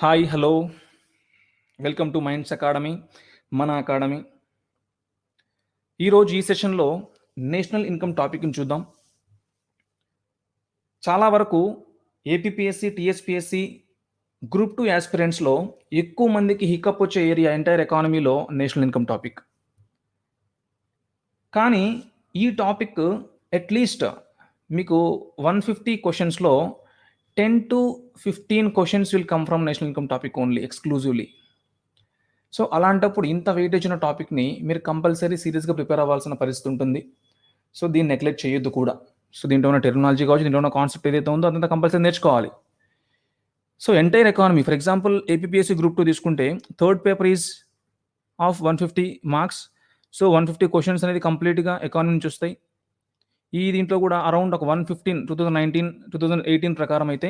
Hi, hello. Welcome to minds academy, మన academy. ఈరోజు ఈ సెషన్లో నేషనల్ ఇన్కమ్ టాపిక్ని చూద్దాం. చాలా వరకు ఏపీపీఎస్సి, టీఎస్పీఎస్సి, గ్రూప్ 2 యాస్పిరెంట్స్లో ఎక్కువ మందికి హికప్ వచ్చే ఏరియా ఎంటైర్ ఎకానమీలో నేషనల్ ఇన్కమ్ టాపిక్. కానీ ఈ టాపిక్ అట్లీస్ట్ మీకు 150 క్వశ్చన్స్లో 10 to 15 questions will come from national income topic only, exclusively. So అలాంటప్పుడు ఇంత వెయిటేజ్ ఉన్న టాపిక్ని మీరు కంపల్సరీ సీరియస్గా ప్రిపేర్ అవ్వాల్సిన పరిస్థితి ఉంటుంది. సో దీన్ని నెగ్లెక్ట్ చేయొద్దు కూడా. సో దీంట్లో ఉన్న టెర్మినాలజీ కావచ్చు, దీంట్లో ఉన్న కాన్సెప్ట్ ఏదైతే ఉందో అదంతా కంపల్సరీ నేర్చుకోవాలి. So entire economy, for example APPSC group 2 తీసుకుంటే third paper is of 150 marks. So 150 questions అనేది కంప్లీట్గా ఎకానమీ నుంచి వస్తాయి. ఈ దీంట్లో కూడా అరౌండ్ ఒక 115 2019, 2018 ప్రకారం అయితే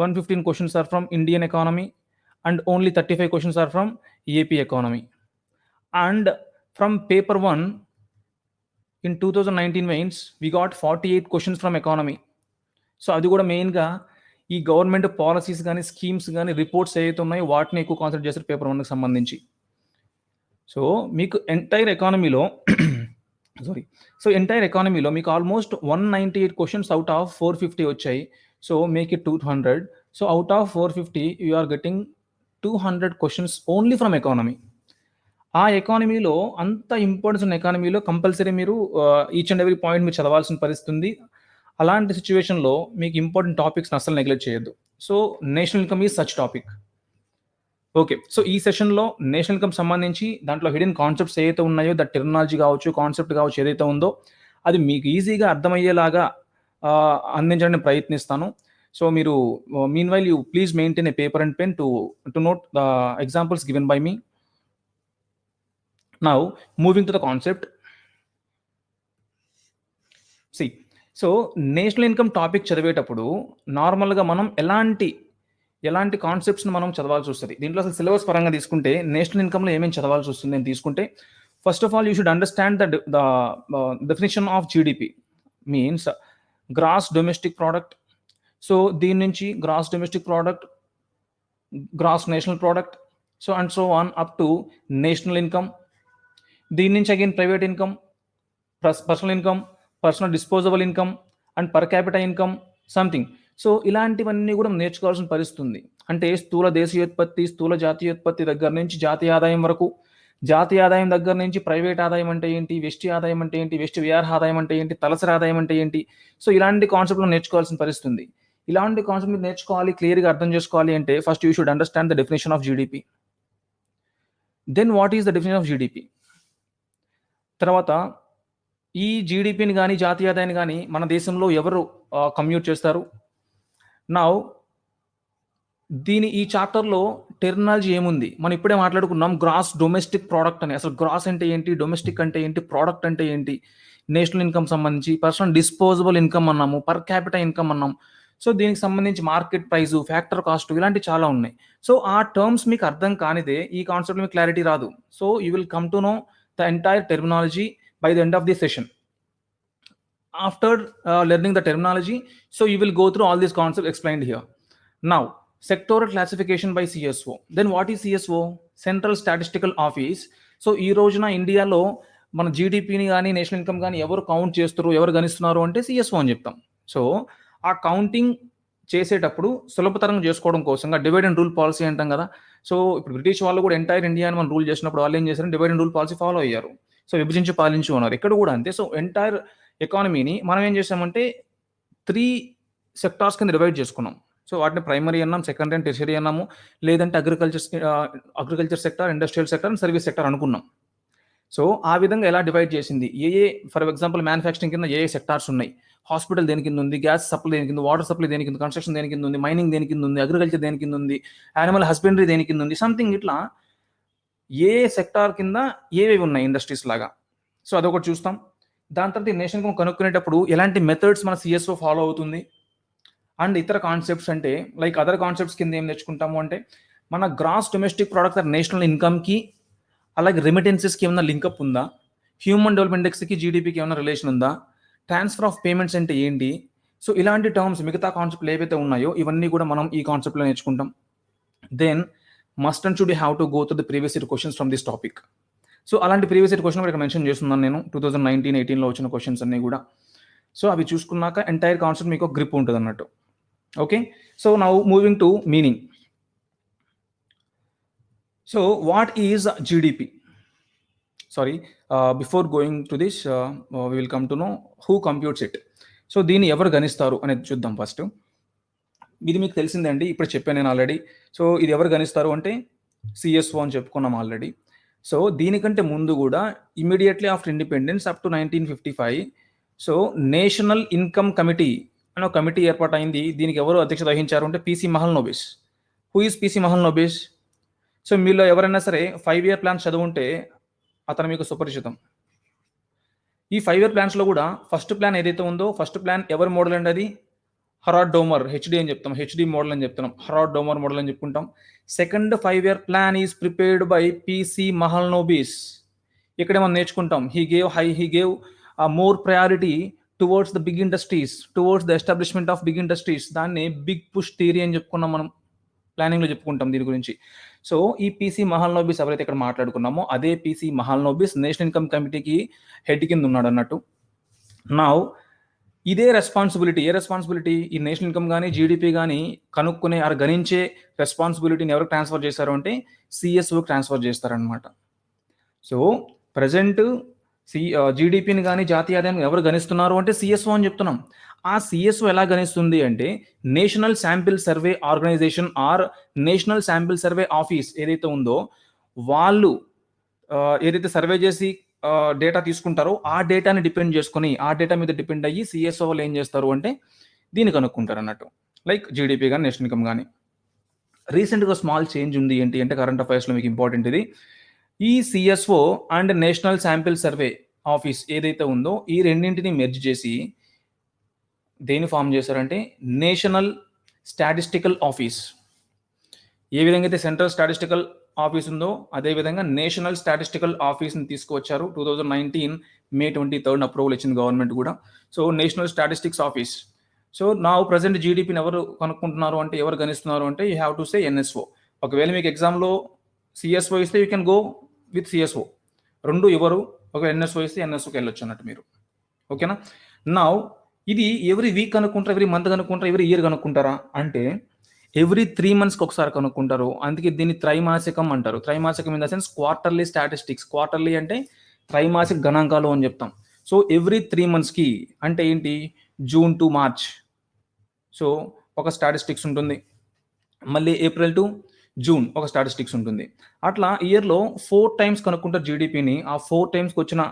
115 questions are from Indian economy and only 35 questions are from AP economy. And from paper 1 in 2019 mains we got 48 questions from economy. So అది కూడా మెయిన్గా ఈ గవర్నమెంట్ పాలసీస్ కానీ స్కీమ్స్ కానీ రిపోర్ట్స్ ఏవైతే ఉన్నాయో వాటిని ఎక్కువ కాన్సన్ట్రేట్ చేస్తారు పేపర్ 1కి సంబంధించి. సో మీకు ఎంటైర్ ఎకానమీలో మీకు ఆల్మోస్ట్ 198 క్వశ్చన్స్ అవుట్ ఆఫ్ 450 వచ్చాయి. So make it 200. So out of 450 you are getting 200 questions only from economy. ఆ ఎకానమీలో అంత ఇంపార్టెన్స్ ఉన్న ఎకానమీలో కంపల్సరీ మీరు ఈచ్ అండ్ ఎవ్రీ పాయింట్ మీరు చదవాల్సిన పరిస్థితి ఉంది. అలాంటి సిచ్యువేషన్లో మీకు ఇంపార్టెంట్ టాపిక్స్ని అసలు నెగ్లెక్ట్ చేయొద్దు. So national income is such topic. Okay, so ఈ సెషన్లో నేషనల్ ఇన్కమ్ సంబంధించి దాంట్లో హిడెన్ కాన్సెప్ట్స్ ఏదైతే ఉన్నాయో, దట్ టెర్మినాలజీ కావచ్చు, కాన్సెప్ట్ కావచ్చు, ఏదైతే ఉందో అది మీకు ఈజీగా అర్థమయ్యేలాగా అందించడానికి ప్రయత్నిస్తాను. సో మీరు meanwhile you please maintain a paper and pen to note the examples given by me. Now moving to the concept. See, so national income topic చదివేటప్పుడు నార్మల్గా మనం ఎలాంటి కాన్సెప్ట్స్ని మనం చదవాల్సి వస్తుంది. దీంట్లో అసలు సిలబస్ పరంగా తీసుకుంటే నేషనల్ ఇన్కమ్లో ఏమేమి చదవాల్సి వస్తుంది అని తీసుకుంటే, first of all you should understand the definition of GDP. Means gross domestic product. So దీని నుంచి gross domestic product, gross national product, so and so on up to national income. దీని నుంచి again private income, personal income, personal disposable income and per capita income something. So ఇలాంటివన్నీ కూడా నేర్చుకోవాల్సిన పరిస్థితి ఉంది. అంటే స్థూల దేశీయోత్పత్తి, స్థూల జాతీయోత్పత్తి దగ్గర నుంచి జాతీయ ఆదాయం వరకు, జాతీయ ఆదాయం దగ్గర నుంచి ప్రైవేట్ ఆదాయం అంటే ఏంటి, వెస్టి ఆదాయం అంటే ఏంటి, వెస్ట్ విఆర్ ఆదాయం అంటే ఏంటి, తలసరి ఆదాయం అంటే ఏంటి. సో ఇలాంటి కాన్సెప్ట్లో నేర్చుకోవాల్సిన పరిస్థితి ఉంది. ఇలాంటి కాన్సెప్ట్ మీరు నేర్చుకోవాలి, క్లియర్గా అర్థం చేసుకోవాలి అంటే first you should understand the definition of GDP. Then what is the definition of GDP. తర్వాత ఈ జీడిపిని కానీ జాతీయ ఆదాయాన్ని కానీ మన దేశంలో ఎవరు కమ్యూట్ చేస్తారు. నౌ ఈ చాప్టర్లో టెర్మినాలజీ ఏముంది మనం ఇప్పుడే మాట్లాడుకున్నాం. గ్రాస్ డొమెస్టిక్ ప్రోడక్ట్ అని. అసలు గ్రాస్ అంటే ఏంటి, డొమెస్టిక్ అంటే ఏంటి, ప్రోడక్ట్ అంటే ఏంటి, నేషనల్ ఇన్కమ్ సంబంధించి పర్సనల్ డిస్పోజబుల్ ఇన్కమ్ అన్నాము, పర్ క్యాపిటల్ ఇన్కమ్ అన్నాం. సో దీనికి సంబంధించి మార్కెట్ ప్రైజు, ఫ్యాక్టర్ కాస్ట్, ఇలాంటి చాలా ఉన్నాయి. సో ఆ టర్మ్స్ మీకు అర్థం కానిదే ఈ కాన్సెప్ట్ మీకు క్లారిటీ రాదు. So you will come to know the entire terminology by the end of the session. After learning the terminology, so you will go through all these concepts explained here. Now sectoral classification by CSO. Then what is CSO? Central Statistical Office. So ఈ రోజున ఇండియాలో మన జీడిపిని కానీ national income కానీ ఎవరు count చేస్తారు, ఎవరు గణిస్తున్నారు అంటే CSO అని చెప్తాం. సో ఆ కౌంటింగ్ చేసేటప్పుడు సులభతరంగా చేసుకోవడం కోసంగా డివైడ్ అండ్ రూల్ పాలసీ అంటాం కదా. సో ఇప్పుడు బ్రిటిష్ వాళ్ళు కూడా ఎంటైర్ ఇండియాని మనం రూల్ చేసినప్పుడు వాళ్ళు ఏం చేశారు, divide and rule policy follow అయ్యారు. సో విభజించి పాలించి ఉన్నారు. ఇక్కడ కూడా అంతే. సో ఎంటైర్ ఎకానమీని మనం ఏం చేసామంటే 3 సెక్టార్స్ కింద డివైడ్ చేసుకున్నాం. సో వాటిని ప్రైమరీ అన్నాం, సెకండరీ అండ్ టెర్షరీ అన్నాము, లేదంటే agriculture sector, industrial sector and service sector అనుకున్నాం. సో ఆ విధంగా ఎలా డివైడ్ చేసింది, ఫర్ ఎగ్జాంపుల్ మ్యానుఫ్యాక్చరింగ్ కింద ఏ సెక్టార్స్ ఉన్నాయి, హాస్పిటల్ దేని కింద ఉంది, గ్యాస్ సప్లై దేని కింద, వాటర్ సప్లై దేని కింద, కన్స్ట్రక్షన్ దేని కింద ఉంది, మైనింగ్ దేని కింద ఉంది, అగ్రికల్చర్ దేని కింద ఉంది, యానిమల్ హస్బెండరీ దేని కింద ఉంది, సంథింగ్ ఇట్లా ఏ సెక్టార్ కింద ఏవేవి ఉన్నాయి ఇండస్ట్రీస్ లాగా. సో అదొకటి చూస్తాం. దాని తర్వాత నేషనల్ ఇన్కమ్ కనుక్కునేటప్పుడు ఎలాంటి మెథడ్స్ మన CSO ఫాలో అవుతుంది అండ్ ఇతర కాన్సెప్ట్స్ అంటే లైక్ అదర్ కాన్సెప్ట్స్ కింద ఏం నేర్చుకుంటాము అంటే మన గ్రాస్ డొమెస్టిక్ ప్రోడక్ట్ నేషనల్ ఇన్కమ్కి అలాగే రెమిటెన్సెస్కి ఏమైనా లింకప్ ఉందా, హ్యూమన్ డెవలప్మెంట్ ఇండెక్స్కి జీడిపికి ఏమైనా రిలేషన్ ఉందా, ట్రాన్స్ఫర్ ఆఫ్ పేమెంట్స్ అంటే ఏంటి. సో ఇలాంటి టర్మ్స్ మిగతా కాన్సెప్ట్లు ఏవైతే ఉన్నాయో ఇవన్నీ కూడా మనం ఈ కాన్సెప్ట్లో నేర్చుకుంటాం. Then must and should have to go to the previous year questions from this topic. So అలాంటి ప్రీవియస్ ఇయర్ క్వశ్చన్ ఇక్కడ మెన్షన్ చేస్తున్నాను నేను. 2019-18లో వచ్చిన క్వశ్చన్స్ అన్నీ కూడా. సో అవి చూసుకున్నాక ఎంటైర్ కాన్సెప్ట్ మీకు గ్రిప్ ఉంటుంది అన్నట్టు. Okay, so now moving to meaning. So what is GDP? Sorry, before going to this we will come to know who computes it. So దీన్ని ఎవరు గణిస్తారు అనేది చూద్దాం ఫస్ట్. ఇది మీకు తెలిసిందండి, ఇప్పుడు చెప్పాను నేను ఆల్రెడీ. సో ఇది ఎవరు గణిస్తారు అంటే సిఎస్ఓ అని చెప్పుకున్నాం ఆల్రెడీ. సో దీనికంటే ముందు కూడా immediately after independence up to 1955 so national income committee అనే ఒక కమిటీ ఏర్పాటైంది. దీనికి ఎవరు అధ్యక్షత వహించారు అంటే PC Mahalanobis. Who is PC Mahalanobis? So మీలో ఎవరైనా సరే 5-year ప్లాన్స్ చదువుంటే అతను మీకు సుపరిచితం. ఈ 5-year ప్లాన్స్లో కూడా ఫస్ట్ ప్లాన్ ఏదైతే ఉందో, ఫస్ట్ ప్లాన్ ఎవరి మోడల్ అండి? అది హరాడ్ డోమర్, హెచ్డి అని చెప్తాం, హెచ్డి మోడల్ అని చెప్తున్నాం, హరాడ్ డోమర్ మోడల్ అని చెప్పుకుంటాం. Second 5-year plan is prepared by PC Mahalanobis. ఇక్కడ మనం నేర్చుకుంటాం, he gave more priority towards the big industries, towards the establishment of big industries. దాన్ని బిగ్ పుష్ థియరీ అని చెప్పుకున్నాం మనం, ప్లానింగ్లో చెప్పుకుంటాం దీని గురించి. సో ఈ పిసి మహల్నోబిస్ ఎవరైతే ఇక్కడ మాట్లాడుకున్నామో అదే పిసి మహల్నోబిస్ నేషనల్ ఇన్కమ్ కమిటీకి హెడ్ కింద ఉన్నాడు అన్నట్టు. నౌ ఇదే రెస్పాన్సిబిలిటీ, ఏ రెస్పాన్సిబిలిటీ? ఈ నేషనల్ ఇన్కమ్ కానీ జీడిపి కానీ కనుక్కునే ఆరు గణించే రెస్పాన్సిబిలిటీని ఎవరికి ట్రాన్స్ఫర్ చేశారు అంటే సిఎస్ఓకి ట్రాన్స్ఫర్ చేస్తారనమాట. సో ప్రజెంట్ జీడిపిని కానీ జాతీయ ఆదాయం ఎవరు గణిస్తున్నారు అంటే సిఎస్ఓ అని చెప్తున్నాం. ఆ సిఎస్ఓ ఎలా గణిస్తుంది అంటే national sample survey organisation or national sample survey office ఏదైతే ఉందో వాళ్ళు ఏదైతే సర్వే చేసి డేటా తీసుకుంటారో ఆ డేటాని డిపెండ్ చేసుకుని, ఆ డేటా మీద డిపెండ్ అయ్యి సిఎస్ఓ వాళ్ళు ఏం చేస్తారు అంటే దీన్ని కనుక్కుంటారు అన్నట్టు. లైక్ జీడిపి కానీ నేషనల్ ఇన్కమ్ కానీ. రీసెంట్గా స్మాల్ చేంజ్ ఉంది ఏంటి అంటే కరెంట్ అఫైర్స్లో మీకు ఇంపార్టెంట్ ఇది. ఈ CSO and national sample survey office ఏదైతే ఉందో ఈ రెండింటిని మెర్జ్ చేసి దేని ఫామ్ చేశారంటే నేషనల్ స్టాటిస్టికల్ ఆఫీస్. ఏ విధంగా అయితే సెంట్రల్ స్టాటిస్టికల్ ఆఫీస్ ఉందో అదేవిధంగా నేషనల్ స్టాటిస్టికల్ ఆఫీస్ని తీసుకువచ్చారు. 2019 May 23 అప్రూవల్ ఇచ్చింది గవర్నమెంట్ కూడా. So national statistics office. So నా ప్రజెంట్ జీడిపిని ఎవరు కనుక్కుంటున్నారు అంటే ఎవరు గణిస్తున్నారు అంటే you have to say NSO. ఒకవేళ మీకు ఎగ్జామ్లో సిఎస్ఓ ఇస్తే you can go with CSO. రెండు ఎవరు, ఒక ఎన్ఎస్ఓ ఇస్తే ఎన్ఎస్ఓకి వెళ్ళొచ్చు అన్నట్టు మీరు. ఓకేనా? నా ఇది ఎవ్రీ వీక్ కనుక్కుంటారా, ఎవ్రీ మంత్ కనుక్కుంటారా, ఎవ్రీ ఇయర్ కనుక్కుంటారా అంటే ఎవ్రీ 3 monthsకి ఒకసారి కనుక్కుంటారు. అందుకే దీన్ని త్రైమాసికం అంటారు. త్రైమాసికం in the sense quarterly statistics. Quarterly అంటే త్రైమాసిక గణాంకాలు అని చెప్తాం. సో ఎవ్రీ 3 monthsకి అంటే ఏంటి, జూన్ టు మార్చ్ సో ఒక స్టాటిస్టిక్స్ ఉంటుంది, మళ్ళీ ఏప్రిల్ టు జూన్ ఒక స్టాటిస్టిక్స్ ఉంటుంది. అట్లా ఇయర్లో 4 times కనుక్కుంటారు జీడిపిని. ఆ 4 timesకి వచ్చిన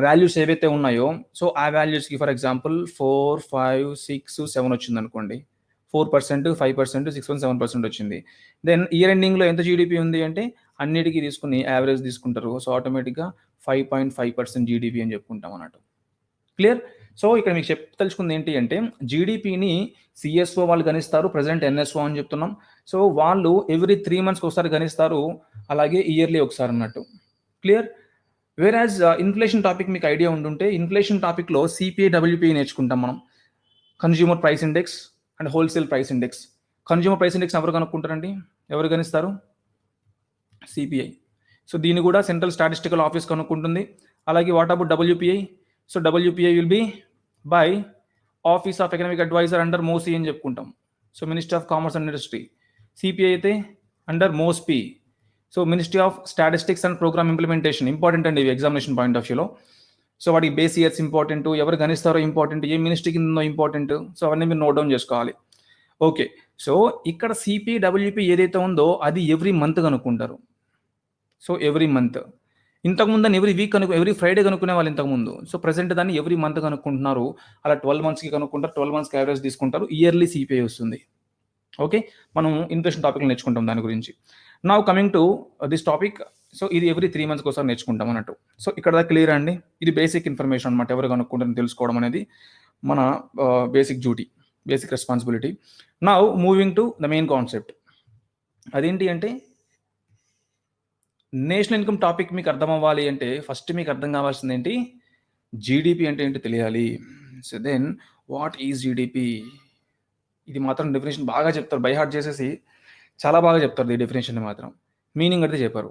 వాల్యూస్ ఏవైతే ఉన్నాయో సో ఆ వాల్యూస్కి ఫర్ ఎగ్జాంపుల్ 4, 5, 6, 7 వచ్చింది అనుకోండి. 4%, 5%, 6%, 7% వచ్చింది. దెన్ ఇయర్ ఎండింగ్లో ఎంత జీడిపి ఉంది అంటే అన్నిటికీ తీసుకుని యావరేజ్ తీసుకుంటారు. సో ఆటోమేటిక్గా 5.5% జీడిపి అని చెప్పుకుంటాం అన్నట్టు. క్లియర్? సో ఇక్కడ మీకు తెలుసుకుంది ఏంటి అంటే జీడిపిని సిఎస్ఓ వాళ్ళు గణిస్తారు, ప్రజెంట్ ఎన్ఎస్ఓ అని చెప్తున్నాం. సో వాళ్ళు ఎవ్రీ 3 monthsకి ఒకసారి గణిస్తారు, అలాగే ఇయర్లీ ఒకసారి అన్నట్టు. క్లియర్? వేరాజ్ ఇన్ఫ్లేషన్ టాపిక్ మీకు ఐడియా ఉండుంటే ఇన్ఫ్లేషన్ టాపిక్లో సిపిఐ డబ్ల్యూపీఐ నేర్చుకుంటాం మనం. Consumer price index and wholesale price index. Consumer price index ఎవరు కనుక్కుంటారండి, ఎవరు గణిస్తారు? సిపిఐ. సో దీన్ని కూడా సెంట్రల్ స్టాటిస్టికల్ ఆఫీస్ కనుక్కుంటుంది. అలాగే what about WPI? So WPI will be by office of economic adviser under MoCI అని చెప్పుకుంటాం. So ministry of commerce and industry. CPI అయితే under MoSPI. So ministry of statistics and programme implementation. Important అండి ఇవి examination point of వ్యూలో. So వాటికి base years important, ఎవరు గణిస్తారో important, ఏ మినిస్ట్రీ కింద ఇంపార్టెంట్. సో అవన్నీ మీరు నోట్ డౌన్ చేసుకోవాలి. ఓకే, సో ఇక్కడ సిపి డబ్ల్యూపీ ఏదైతే ఉందో అది ఎవ్రీ మంత్ కనుక్కుంటారు. So every month. ఇంతకుముందు ఎవ్రీ వీక్ ఎవ్రీ ఫ్రైడే కనుక్కునే వాళ్ళు ఇంతకుముందు. సో ప్రజెంట్ దాన్ని ఎవ్రీ మంత్ కనుక్కుంటున్నారు. అలా 12 monthsకి కనుక్కుంటారు, 12 monthsకి యావరేజ్ తీసుకుంటారు, ఇయర్లీ సిపిఐ వస్తుంది. ఓకే, మనం ఇన్ఫ్లేషన్ టాపిక్లో నేర్చుకుంటాం దాని గురించి. Now coming to this topic. So ఇది ఎవ్రీ 3 monthsకి ఒకసారి నేర్చుకుంటాం అన్నట్టు. సో ఇక్కడ క్లియర్ అండి, ఇది బేసిక్ ఇన్ఫర్మేషన్ అనమాట. ఎవరు కనుక్కుంటారని తెలుసుకోవడం అనేది మన basic duty, basic responsibility. Now moving to the main concept. అదేంటి అంటే నేషనల్ ఇన్కమ్ టాపిక్ మీకు అర్థం అవ్వాలి అంటే ఫస్ట్ మీకు అర్థం కావాల్సింది ఏంటి, జీడిపి అంటే ఏంటి తెలియాలి. So then what is GDP? ఇది మాత్రం డెఫినేషన్ బాగా చెప్తారు, బై హార్ట్ చేసేసి చాలా బాగా చెప్తారు ఈ డెఫినేషన్ మాత్రం, మీనింగ్ అయితే చెప్పారు.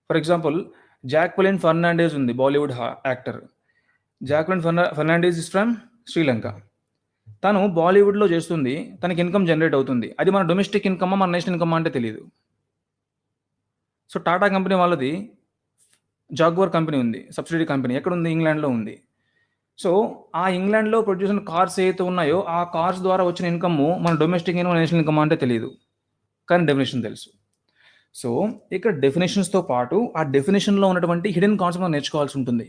ఫర్ ఎగ్జాంపుల్ జాక్వెలిన్ ఫెర్నాండెజ్ ఉంది, Bollywood actor. Jacqueline Fernandez is from Sri Lanka. తను బాలీవుడ్లో చేస్తుంది, తనకి ఇన్కమ్ జనరేట్ అవుతుంది. అది మన డొమెస్టిక్ ఇన్కమ్, మన నేషనల్ ఇన్కమ్ అంటే తెలియదు. సో టాటా కంపెనీ వాళ్ళది జాగ్వర్ కంపెనీ ఉంది, సబ్సిడరీ కంపెనీ. ఎక్కడ ఉంది? ఇంగ్లాండ్లో ఉంది. సో ఆ ఇంగ్లాండ్లో ప్రొడ్యూస్ అయిన కార్స్ ఏవైతే ఉన్నాయో ఆ కార్స్ ద్వారా వచ్చిన ఇన్కమ్ మన డొమెస్టిక్ ఇన్కమ్, నేషనల్ ఇన్కమ్ అంటే తెలియదు, కానీ డెఫినేషన్ తెలుసు. సో ఇక్కడ డెఫినేషన్స్తో పాటు ఆ డెఫినేషన్లో ఉన్నటువంటి హిడెన్ కాన్సెప్ట్ మనం నేర్చుకోవాల్సి ఉంటుంది.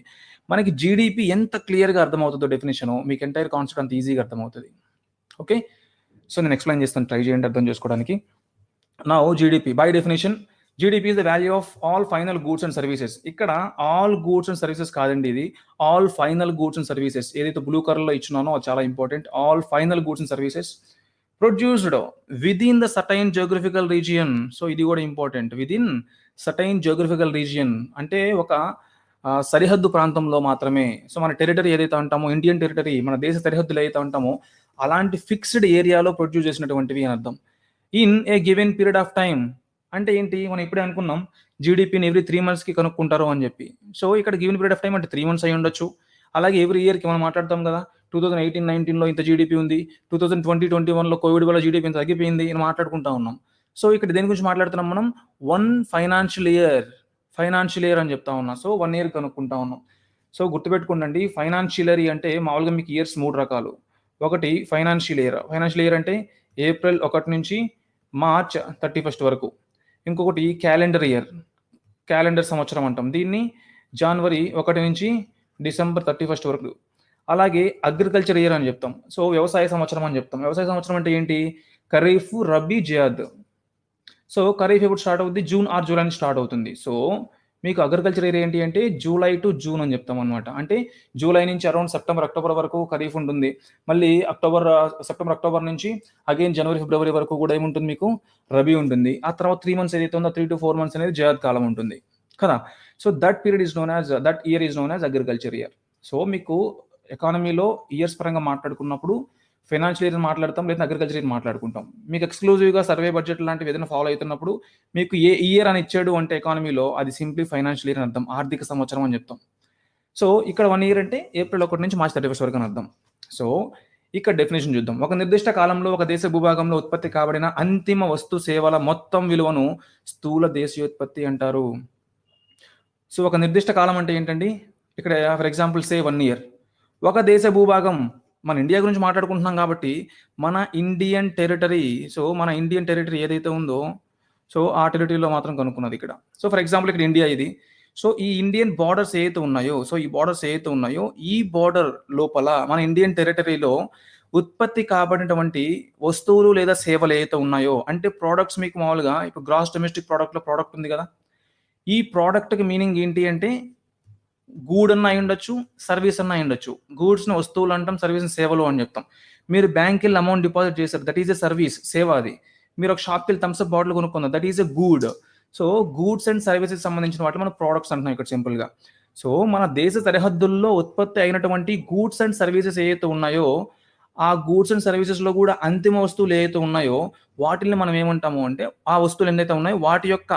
మనకి జీడిపి ఎంత క్లియర్గా అర్థమవుతుందో డెఫినేషన్, మీకు ఎంటైర్ కాన్సెప్ట్ అంత ఈజీగా అర్థమవుతుంది. ఓకే, సో నేను ఎక్స్ప్లెయిన్ చేస్తాను, ట్రై చేయండి అర్థం చేసుకోవడానికి. నా GDP by definition, GDP is the value of all final goods and services. ఇక్కడ ఆల్ గూడ్స్ అండ్ సర్వీసెస్ కాదండి, ఇది all final goods and services. ఏదైతే బ్లూ కలర్లో ఇచ్చినానో అది చాలా important. All final goods and services produced within the certain geographical region. So ఇది కూడా important, within certain geographical region అంటే ఒక సరిహద్దు ప్రాంతంలో మాత్రమే. సో మన టెరిటరీ ఏదైతే అంటామో, ఇండియన్ టెరిటరీ, మన దేశ సరిహద్దులు ఏదైతే అంటామో అలాంటి ఫిక్స్డ్ ఏరియాలో ప్రొడ్యూస్ చేసినటువంటివి అని అర్థం. In a given period of time అంటే ఏంటి? మనం ఇప్పుడే అనుకున్నాం జీడిపిని ఎవ్రీ 3 monthsకి కనుక్కుంటారు అని చెప్పి. సో ఇక్కడ గివెన్ పీరియడ్ ఆఫ్ టైం అంటే 3 months అయి ఉండొచ్చు. అలాగే ఎవ్రీ ఇయర్కి మనం మాట్లాడతాం కదా, 2018-19లో ఇంత జీడిపి ఉంది, 2020-21లో కోవిడ్ వల్ల జీడిపి ఇంత తగ్గిపోయింది అని మాట్లాడుకుంటా ఉన్నాం. సో ఇక్కడ దేని గురించి మాట్లాడుతున్నాం మనం? 1 financial year అని చెప్తా ఉన్నాం. సో 1 year కనుక్కుంటా ఉన్నాం. సో గుర్తుపెట్టుకోండి, ఫైనాన్షియల్ ఇయర్ అంటే మామూలుగా మీకు ఇయర్స్ 3 రకాలు. ఒకటి ఫైనాన్షియల్ ఇయర్ అంటే ఏప్రిల్ 1 నుంచి మార్చ్ 31 వరకు. ఇంకొకటి క్యాలెండర్ సంవత్సరం అంటాం దీన్ని, జనవరి 1 నుంచి డిసెంబర్ 31 వరకు. అలాగే అగ్రికల్చర్ ఇయర్ అని చెప్తాం. సో వ్యవసాయ సంవత్సరం అని చెప్తాం. వ్యవసాయ సంవత్సరం అంటే ఏంటి? ఖరీఫ్, రబీ, జయాద్. సో ఖరీఫ్ ఎప్పుడు స్టార్ట్ అవుతుంది? జూన్ ఆర్ జూలై నుంచి స్టార్ట్ అవుతుంది. సో మీకు అగ్రికల్చర్ ఇయర్ ఏంటి అంటే జూలై టు జూన్ అని చెప్తాం అనమాట. అంటే జూలై నుంచి అరౌండ్ సెప్టెంబర్, అక్టోబర్ వరకు ఖరీఫ్ ఉంటుంది. మళ్ళీ సెప్టెంబర్, అక్టోబర్ నుంచి అగైన్ జనవరి, ఫిబ్రవరి వరకు కూడా ఏముంటుంది? మీకు రబీ ఉంటుంది. ఆ తర్వాత 3 months ఏదైతే ఉందో 3 to 4 months అనేది జయాద్ కాలం ఉంటుంది కదా. So that year is known as agriculture year. So మీకు ఎకానమీలో ఇయర్స్ పరంగా మాట్లాడుకున్నప్పుడు ఫైనాన్షియల్ ఇయర్ మాట్లాడతాం, లేదా అగ్రికల్చర్ ఇయర్ మాట్లాడుకుంటాం. మీకు ఎక్స్క్లూజివ్గా సర్వే బడ్జెట్ లాంటివి ఏదైనా ఫాలో అవుతున్నప్పుడు మీకు ఏ ఇయర్ అని ఇచ్చాడు అంటే ఎకానమీలో, అది సింప్లీ ఫైనాన్షియల్ ఇయర్ అని అర్థం, ఆర్థిక సంవత్సరం అని చెప్తాం. సో ఇక్కడ 1 year అంటే ఏప్రిల్ 1 నుంచి మార్చ్ 31 వరకు అని అర్థం. సో ఇక్కడ డెఫినేషన్ చూద్దాం. ఒక నిర్దిష్ట కాలంలో ఒక దేశ భూభాగంలో ఉత్పత్తి కాబడిన అంతిమ వస్తు సేవల మొత్తం విలువను స్థూల దేశీయోత్పత్తి అంటారు. సో ఒక నిర్దిష్ట కాలం అంటే ఏంటండి? ఇక్కడ ఫర్ ఎగ్జాంపుల్ సే 1 year. ఒక దేశ భూభాగం, మన ఇండియా గురించి మాట్లాడుకుంటున్నాం కాబట్టి మన ఇండియన్ టెరిటరీ ఏదైతే ఉందో, సో ఆ టెరిటరీలో మాత్రం కనుక్కున్నది ఇక్కడ. సో ఫర్ ఎగ్జాంపుల్ ఇక్కడ ఇండియా ఇది. సో ఈ ఇండియన్ బార్డర్స్ ఏవైతే ఉన్నాయో ఈ బార్డర్ లోపల మన ఇండియన్ టెరిటరీలో ఉత్పత్తి కాబడినటువంటి వస్తువులు లేదా సేవలు ఏవైతే ఉన్నాయో, అంటే ప్రోడక్ట్స్, మీకు మామూలుగా ఇప్పుడు గ్రాస్ డొమెస్టిక్ ప్రోడక్ట్లో ప్రోడక్ట్ ఉంది కదా, ఈ ప్రోడక్ట్కి మీనింగ్ ఏంటి అంటే గూడ్ అన్న అయి ఉండొచ్చు, సర్వీస్ అన్న అయి ఉండొచ్చు. గూడ్స్ని వస్తువులు అంటాం, సర్వీస్ని సేవలు అని చెప్తాం. మీరు బ్యాంక్కి వెళ్ళి అమౌంట్ డిపాజిట్ చేశారు, దట్ ఈజ్ ఎ సర్వీస్, సేవ అది. మీరు ఒక షాప్కి వెళ్ళి థమ్స్అప్ బాటిల్ కొనుక్కున్నారు, that is a good. So goods and services సంబంధించిన వాటిని మనం ప్రోడక్ట్స్ అంటున్నాం ఇక్కడ సింపుల్గా. సో మన దేశ సరిహద్దుల్లో ఉత్పత్తి అయినటువంటి గూడ్స్ అండ్ సర్వీసెస్ ఏవైతే ఉన్నాయో, ఆ గూడ్స్ అండ్ సర్వీసెస్లో కూడా అంతిమ వస్తువులు ఏవైతే ఉన్నాయో వాటిని మనం ఏమంటాము అంటే, ఆ వస్తువులు ఏదైతే ఉన్నాయో వాటి యొక్క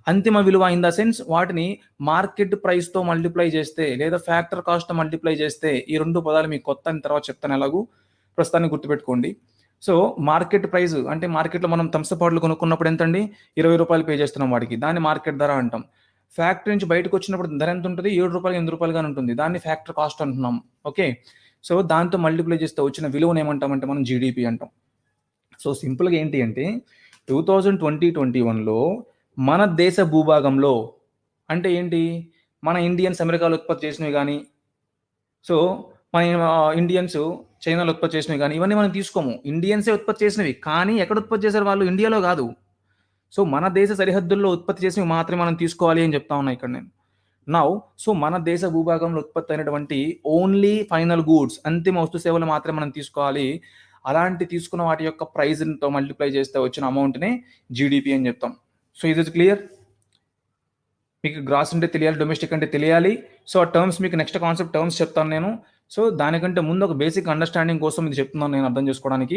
అంతిమ విలువ, ఇన్ ద సెన్స్ వాటిని మార్కెట్ ప్రైస్తో మల్టిప్లై చేస్తే లేదా ఫ్యాక్టర్ కాస్ట్తో మల్టిప్లై చేస్తే, ఈ 2 పదాలు మీకు కొత్త అని తర్వాత చెప్తాను ఎలాగూ, ప్రస్తుతానికి గుర్తుపెట్టుకోండి. సో మార్కెట్ ప్రైస్ అంటే మార్కెట్లో మనం థమ్స్అప్ బాటిల్ కొనుక్కున్నప్పుడు ఎంతండి? 20 రూపాయలు పే చేస్తున్నాం వాడికి, దాన్ని మార్కెట్ ధర అంటాం. ఫ్యాక్టరీ నుంచి బయటకు వచ్చినప్పుడు ధర ఎంత ఉంటుంది? 7 రూపాయలు, 8 రూపాయలుగానే ఉంటుంది, దాన్ని ఫ్యాక్టర్ కాస్ట్ అంటున్నాం. ఓకే, సో దాంతో మల్టిప్లై చేస్తే వచ్చిన విలువను ఏమంటామంటే మనం జీడిపి అంటాం. సో సింపుల్గా ఏంటి అంటే 2020-21లో మన దేశ భూభాగంలో అంటే ఏంటి? మన ఇండియన్స్ అమెరికాలో ఉత్పత్తి చేసినవి కానీ, సో మన ఇండియన్స్ చైనాలో ఉత్పత్తి చేసినవి కానీ, ఇవన్నీ మనం తీసుకోము. ఇండియన్సే ఉత్పత్తి చేసినవి, కానీ ఎక్కడ ఉత్పత్తి చేశారు వాళ్ళు? ఇండియాలో కాదు. సో మన దేశ సరిహద్దుల్లో ఉత్పత్తి చేసినవి మాత్రమే మనం తీసుకోవాలి అని చెప్తా ఉన్నా ఇక్కడ నేను. సో మన దేశ భూభాగంలో ఉత్పత్తి అయినటువంటి ఓన్లీ ఫైనల్ గూడ్స్, అంతిమ వస్తు సేవలు మాత్రమే మనం తీసుకోవాలి. అలాంటి తీసుకున్న వాటి యొక్క ప్రైజ్తో మల్టిప్లై చేస్తే వచ్చిన అమౌంట్నే జీడిపి అని చెప్తాం. సో ఇది క్లియర్? మీకు గ్రాస్ అంటే తెలియాలి, డొమెస్టిక్ అంటే తెలియాలి. సో ఆ టర్మ్స్ మీకు నెక్స్ట్ కాన్సెప్ట్ టర్మ్స్ చెప్తాను నేను. సో దానికంటే ముందు ఒక బేసిక్ అండర్స్టాండింగ్ కోసం ఇది చెప్తున్నాను నేను అర్థం చేసుకోవడానికి.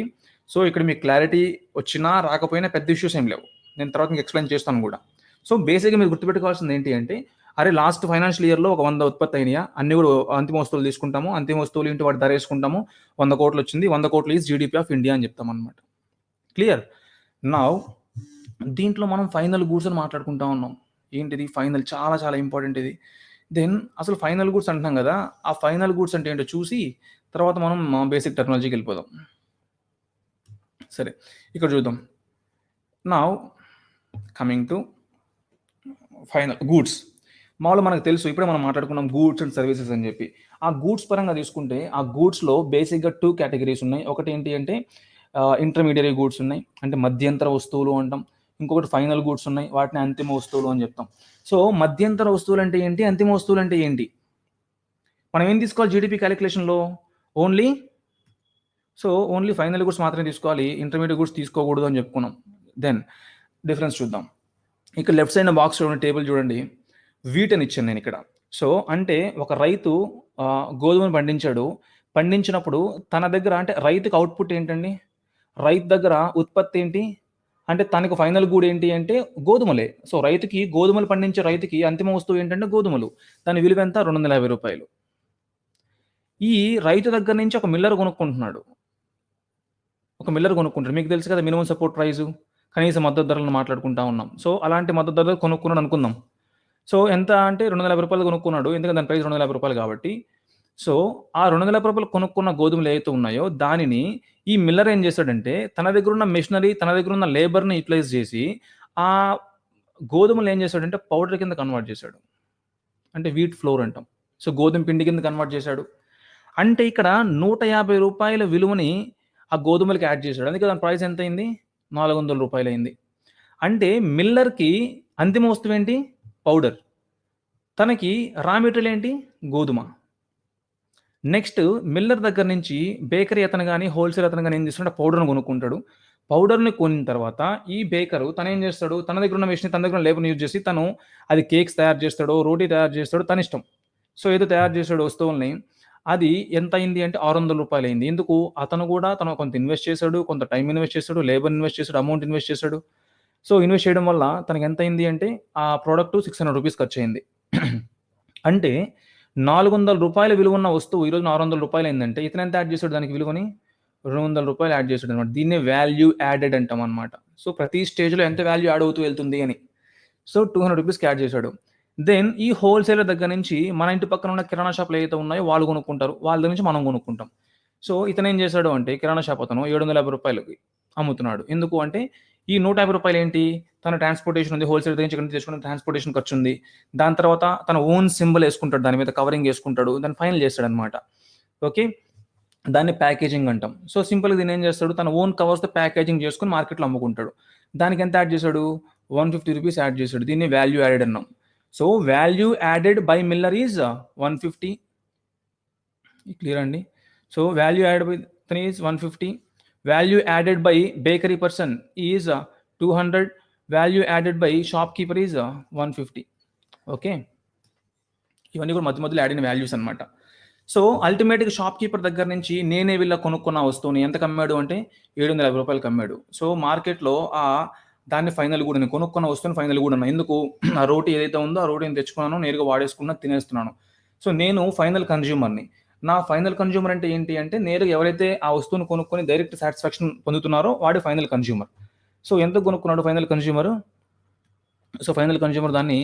సో ఇక్కడ మీకు క్లారిటీ వచ్చినా రాకపోయినా పెద్ద ఇష్యూస్ ఏం లేవు. నేను తర్వాత మీకు ఎక్స్ప్లెయిన్ చేస్తాను కూడా. సో బేసిక్గా మీరు గుర్తుపెట్టుకోవాల్సింది ఏంటి అంటే, అరే లాస్ట్ ఫైనాన్షియల్ ఇయర్లో ఒక 100 ఉత్పత్తి అయినాయా, అన్ని కూడా అంతిమ వస్తువులు తీసుకుంటాము, అంతిమ వస్తువులు ఇంటి వాటి ధర వేసుకుంటాము, 100 కోట్లు వచ్చింది, 100 కోట్లు ఈజ్ జీడిపి ఆఫ్ ఇండియా అని చెప్తాం అనమాట. క్లియర్? నౌ దీంట్లో మనం ఫైనల్ గూడ్స్ అని మాట్లాడుకుంటా ఉన్నాం. ఏంటిది ఫైనల్? చాలా చాలా ఇంపార్టెంట్ ఇది. దెన్ అసలు ఫైనల్ గూడ్స్ అంటున్నాం కదా, ఆ ఫైనల్ గూడ్స్ అంటే ఏంటో చూసి తర్వాత మనం బేసిక్ టెక్నాలజీకి వెళ్ళిపోదాం. సరే, ఇక్కడ చూద్దాం. Now coming to final goods. మామూలుగా మనకు తెలుసు, ఇప్పుడే మనం మాట్లాడుకున్నాం గూడ్స్ అండ్ సర్వీసెస్ అని చెప్పి. ఆ గూడ్స్ పరంగా తీసుకుంటే ఆ గూడ్స్లో బేసిక్గా 2 కేటగిరీస్ ఉన్నాయి. ఒకటి ఏంటి అంటే ఇంటర్మీడియరీ గూడ్స్ ఉన్నాయి, అంటే మధ్యంతర వస్తువులు అంటాం. ఇంకొకటి ఫైనల్ గూడ్స్ ఉన్నాయి, వాటిని అంతిమ వస్తువులు అని చెప్తాం. సో మధ్యంతర వస్తువులు అంటే ఏంటి, అంతిమ వస్తువులు అంటే ఏంటి? మనం ఏం తీసుకోవాలి జీడిపి క్యాలిక్యులేషన్లో? ఓన్లీ ఫైనల్ గూడ్స్ మాత్రమే తీసుకోవాలి, ఇంటర్మీడియట్ గూడ్స్ తీసుకోకూడదు అని చెప్పుకున్నాం. దెన్ డిఫరెన్స్ చూద్దాం. ఇక్కడ లెఫ్ట్ సైడ్ బాక్స్ చూడండి, టేబుల్ చూడండి, వీట్ అని ఇచ్చాను నేను ఇక్కడ. సో అంటే ఒక రైతు గోధుమను పండించినప్పుడు తన దగ్గర, అంటే రైతుకి అవుట్పుట్ ఏంటండి, రైతు దగ్గర ఉత్పత్తి ఏంటి అంటే తనకు ఫైనల్ గూడ్ ఏంటి అంటే గోధుమలే. సో రైతుకి, గోధుమలు పండించే రైతుకి అంతిమ వస్తువు ఏంటంటే గోధుమలు. దాని విలువ ఎంత? 250 రూపాయలు. ఈ రైతు దగ్గర నుంచి ఒక మిల్లర్ కొనుక్కుంటున్నాడు. మీకు తెలుసు కదా మినిమం సపోర్ట్ ప్రైజు, కనీస మద్దతు ధరలను మాట్లాడుకుంటా ఉన్నాం. సో అలాంటి మద్దతు ధరలు కొనుక్కున్నాడు అనుకుందాం. సో ఎంత అంటే 250 రూపాయలు కొనుక్కున్నాడు, ఎందుకంటే దాని ప్రైస్ 250 రూపాయలు కాబట్టి. సో ఆ 250 రూపాయలు కొనుక్కున్న గోధుమలు ఏవైతే ఉన్నాయో దానిని ఈ మిల్లర్ ఏం చేశాడంటే తన దగ్గర ఉన్న మెషినరీ, తన దగ్గర ఉన్న లేబర్ని యూటిలైజ్ చేసి ఆ గోధుమలు ఏం చేశాడంటే పౌడర్ కింద కన్వర్ట్ చేశాడు, అంటే వీట్ ఫ్లోర్ అంటాం. సో గోధుమ పిండి కింద కన్వర్ట్ చేశాడు. అంటే ఇక్కడ 150 రూపాయల విలువని ఆ గోధుమలకి యాడ్ చేశాడు, అందుకే దాని ప్రైస్ ఎంత అయింది? 400 రూపాయలు అయింది. అంటే మిల్లర్కి అంతిమ వస్తువు ఏంటి? పౌడర్. తనకి రా మెటీరియల్ ఏంటి? గోధుమ. నెక్స్ట్ మిల్లర్ దగ్గర నుంచి బేకరీ అతను కానీ, హోల్సేల్ అతను కానీ ఏం చేస్తాడు? పౌడర్ని కొనుక్కుంటాడు. పౌడర్ని కొనిన తర్వాత ఈ బేకరు తను ఏం చేస్తాడు? తన దగ్గర ఉన్న మెషిన్, తన దగ్గర ఉన్న లేబర్ని యూజ్ చేసి తను అది కేక్స్ తయారు చేస్తాడో, రోటీ తయారు చేస్తాడో, తన ఇష్టం. సో ఏదో తయారు చేసాడు వస్తువుల్ని, అది ఎంత అయింది అంటే 600 రూపాయలు అయింది. ఎందుకు? అతను కూడా తను కొంత ఇన్వెస్ట్ చేశాడు, కొంత టైం ఇన్వెస్ట్ చేశాడు, లేబర్ ఇన్వెస్ట్ చేశాడు, అమౌంట్ ఇన్వెస్ట్ చేశాడు. సో ఇన్వెస్ట్ చేయడం వల్ల తనకి ఎంత అయింది అంటే ఆ ప్రోడక్ట్ 600 రూపీస్ ఖర్చు అయింది. అంటే 400 రూపాయల విలువ ఉన్న వస్తువు ఈరోజు 400 రూపాయలు అయిందంటే ఇతను ఎంత యాడ్ చేశాడు దానికి విలువని? 200 రూపాయలు యాడ్ చేశాడు అనమాట. దీన్నే వాల్యూ యాడెడ్ అంటాం అనమాట. సో ప్రతి స్టేజ్లో ఎంత వాల్యూ యాడ్ అవుతూ వెళ్తుంది అని. సో 200 రూపీస్కి యాడ్ చేశాడు. దెన్ ఈ హోల్సేలర్ దగ్గర నుంచి మన ఇంటి పక్కన ఉన్న కిరాణా షాపులు ఏవైతే ఉన్నాయో వాళ్ళు కొనుక్కుంటారు, వాళ్ళ దగ్గర నుంచి మనం కొనుక్కుంటాం. సో ఇతను ఏం చేశాడు అంటే కిరాణా షాప్ అతను 750 రూపాయలకి అమ్ముతున్నాడు. ఎందుకు అంటే ఈ 150 రూపాయలు ఏంటి? తన ట్రాన్స్పోర్టేషన్ ఉంది, హోల్సేల్ దగ్గర నుంచి ఇక్కడ నుంచి తెచ్చుకున్న ట్రాన్స్పోర్టేషన్ ఖర్చు ఉంది. దాని తర్వాత తన ఓన్ సింబల్ వేసుకుంటాడు, దాని మీద కవరింగ్ వేసుకుంటాడు, దాన్ని ఫైనల్ చేస్తాడు అనమాట. ఓకే, దాన్ని ప్యాకేజింగ్ అంటాం. సో సింపుల్గా దీన్ని ఏం చేస్తాడు? తన ఓన్ కవర్స్తో ప్యాకేజింగ్ చేసుకుని మార్కెట్లో అమ్ముకుంటాడు. దానికి ఎంత యాడ్ చేశాడు? 150 రూపీస్ యాడ్ చేశాడు. దీన్ని వాల్యూ యాడెడ్ అన్నాం. So value added by Miller is 150. Clear అండి? సో వాల్యూ యాడెడ్ బై తన is 150. Value added by bakery person is 200. Value added by shop keeper is 150. Okay, ఇవన్నీ కూడా మధ్య మధ్యలో యాడ్ అయిన వాల్యూస్ అనమాట. సో అల్టిమేట్గా షాప్ కీపర్ దగ్గర నుంచి నేనే వీళ్ళ కొనుక్కున్న వస్తువుని ఎంత కమ్మాడు అంటే 750 రూపాయలు కమ్మాడు. సో మార్కెట్లో దాన్ని ఫైనల్ కూడా, నేను కొనుక్కున్న వస్తువుని ఫైనల్ కూడా అన్నా. ఎందుకు? ఆ రోటీ ఏదైతే ఉందో ఆ రోటీని తెచ్చుకున్నాను, నేరుగా వాడేసుకున్నా, తినేస్తున్నాను. సో నేను ఫైనల్ కన్జ్యూమర్ని. నా ఫైనల్ కన్జ్యూమర్ అంటే ఏంటి అంటే నేరుగా ఎవరైతే ఆ వస్తువుని కొనుక్కొని డైరెక్ట్ సాటిస్ఫాక్షన్ పొందుతున్నారో వాడి ఫైనల్ కన్జ్యూమర్. సో ఎంత కొనుక్కున్నాడు final consumer? So final consumer దాన్ని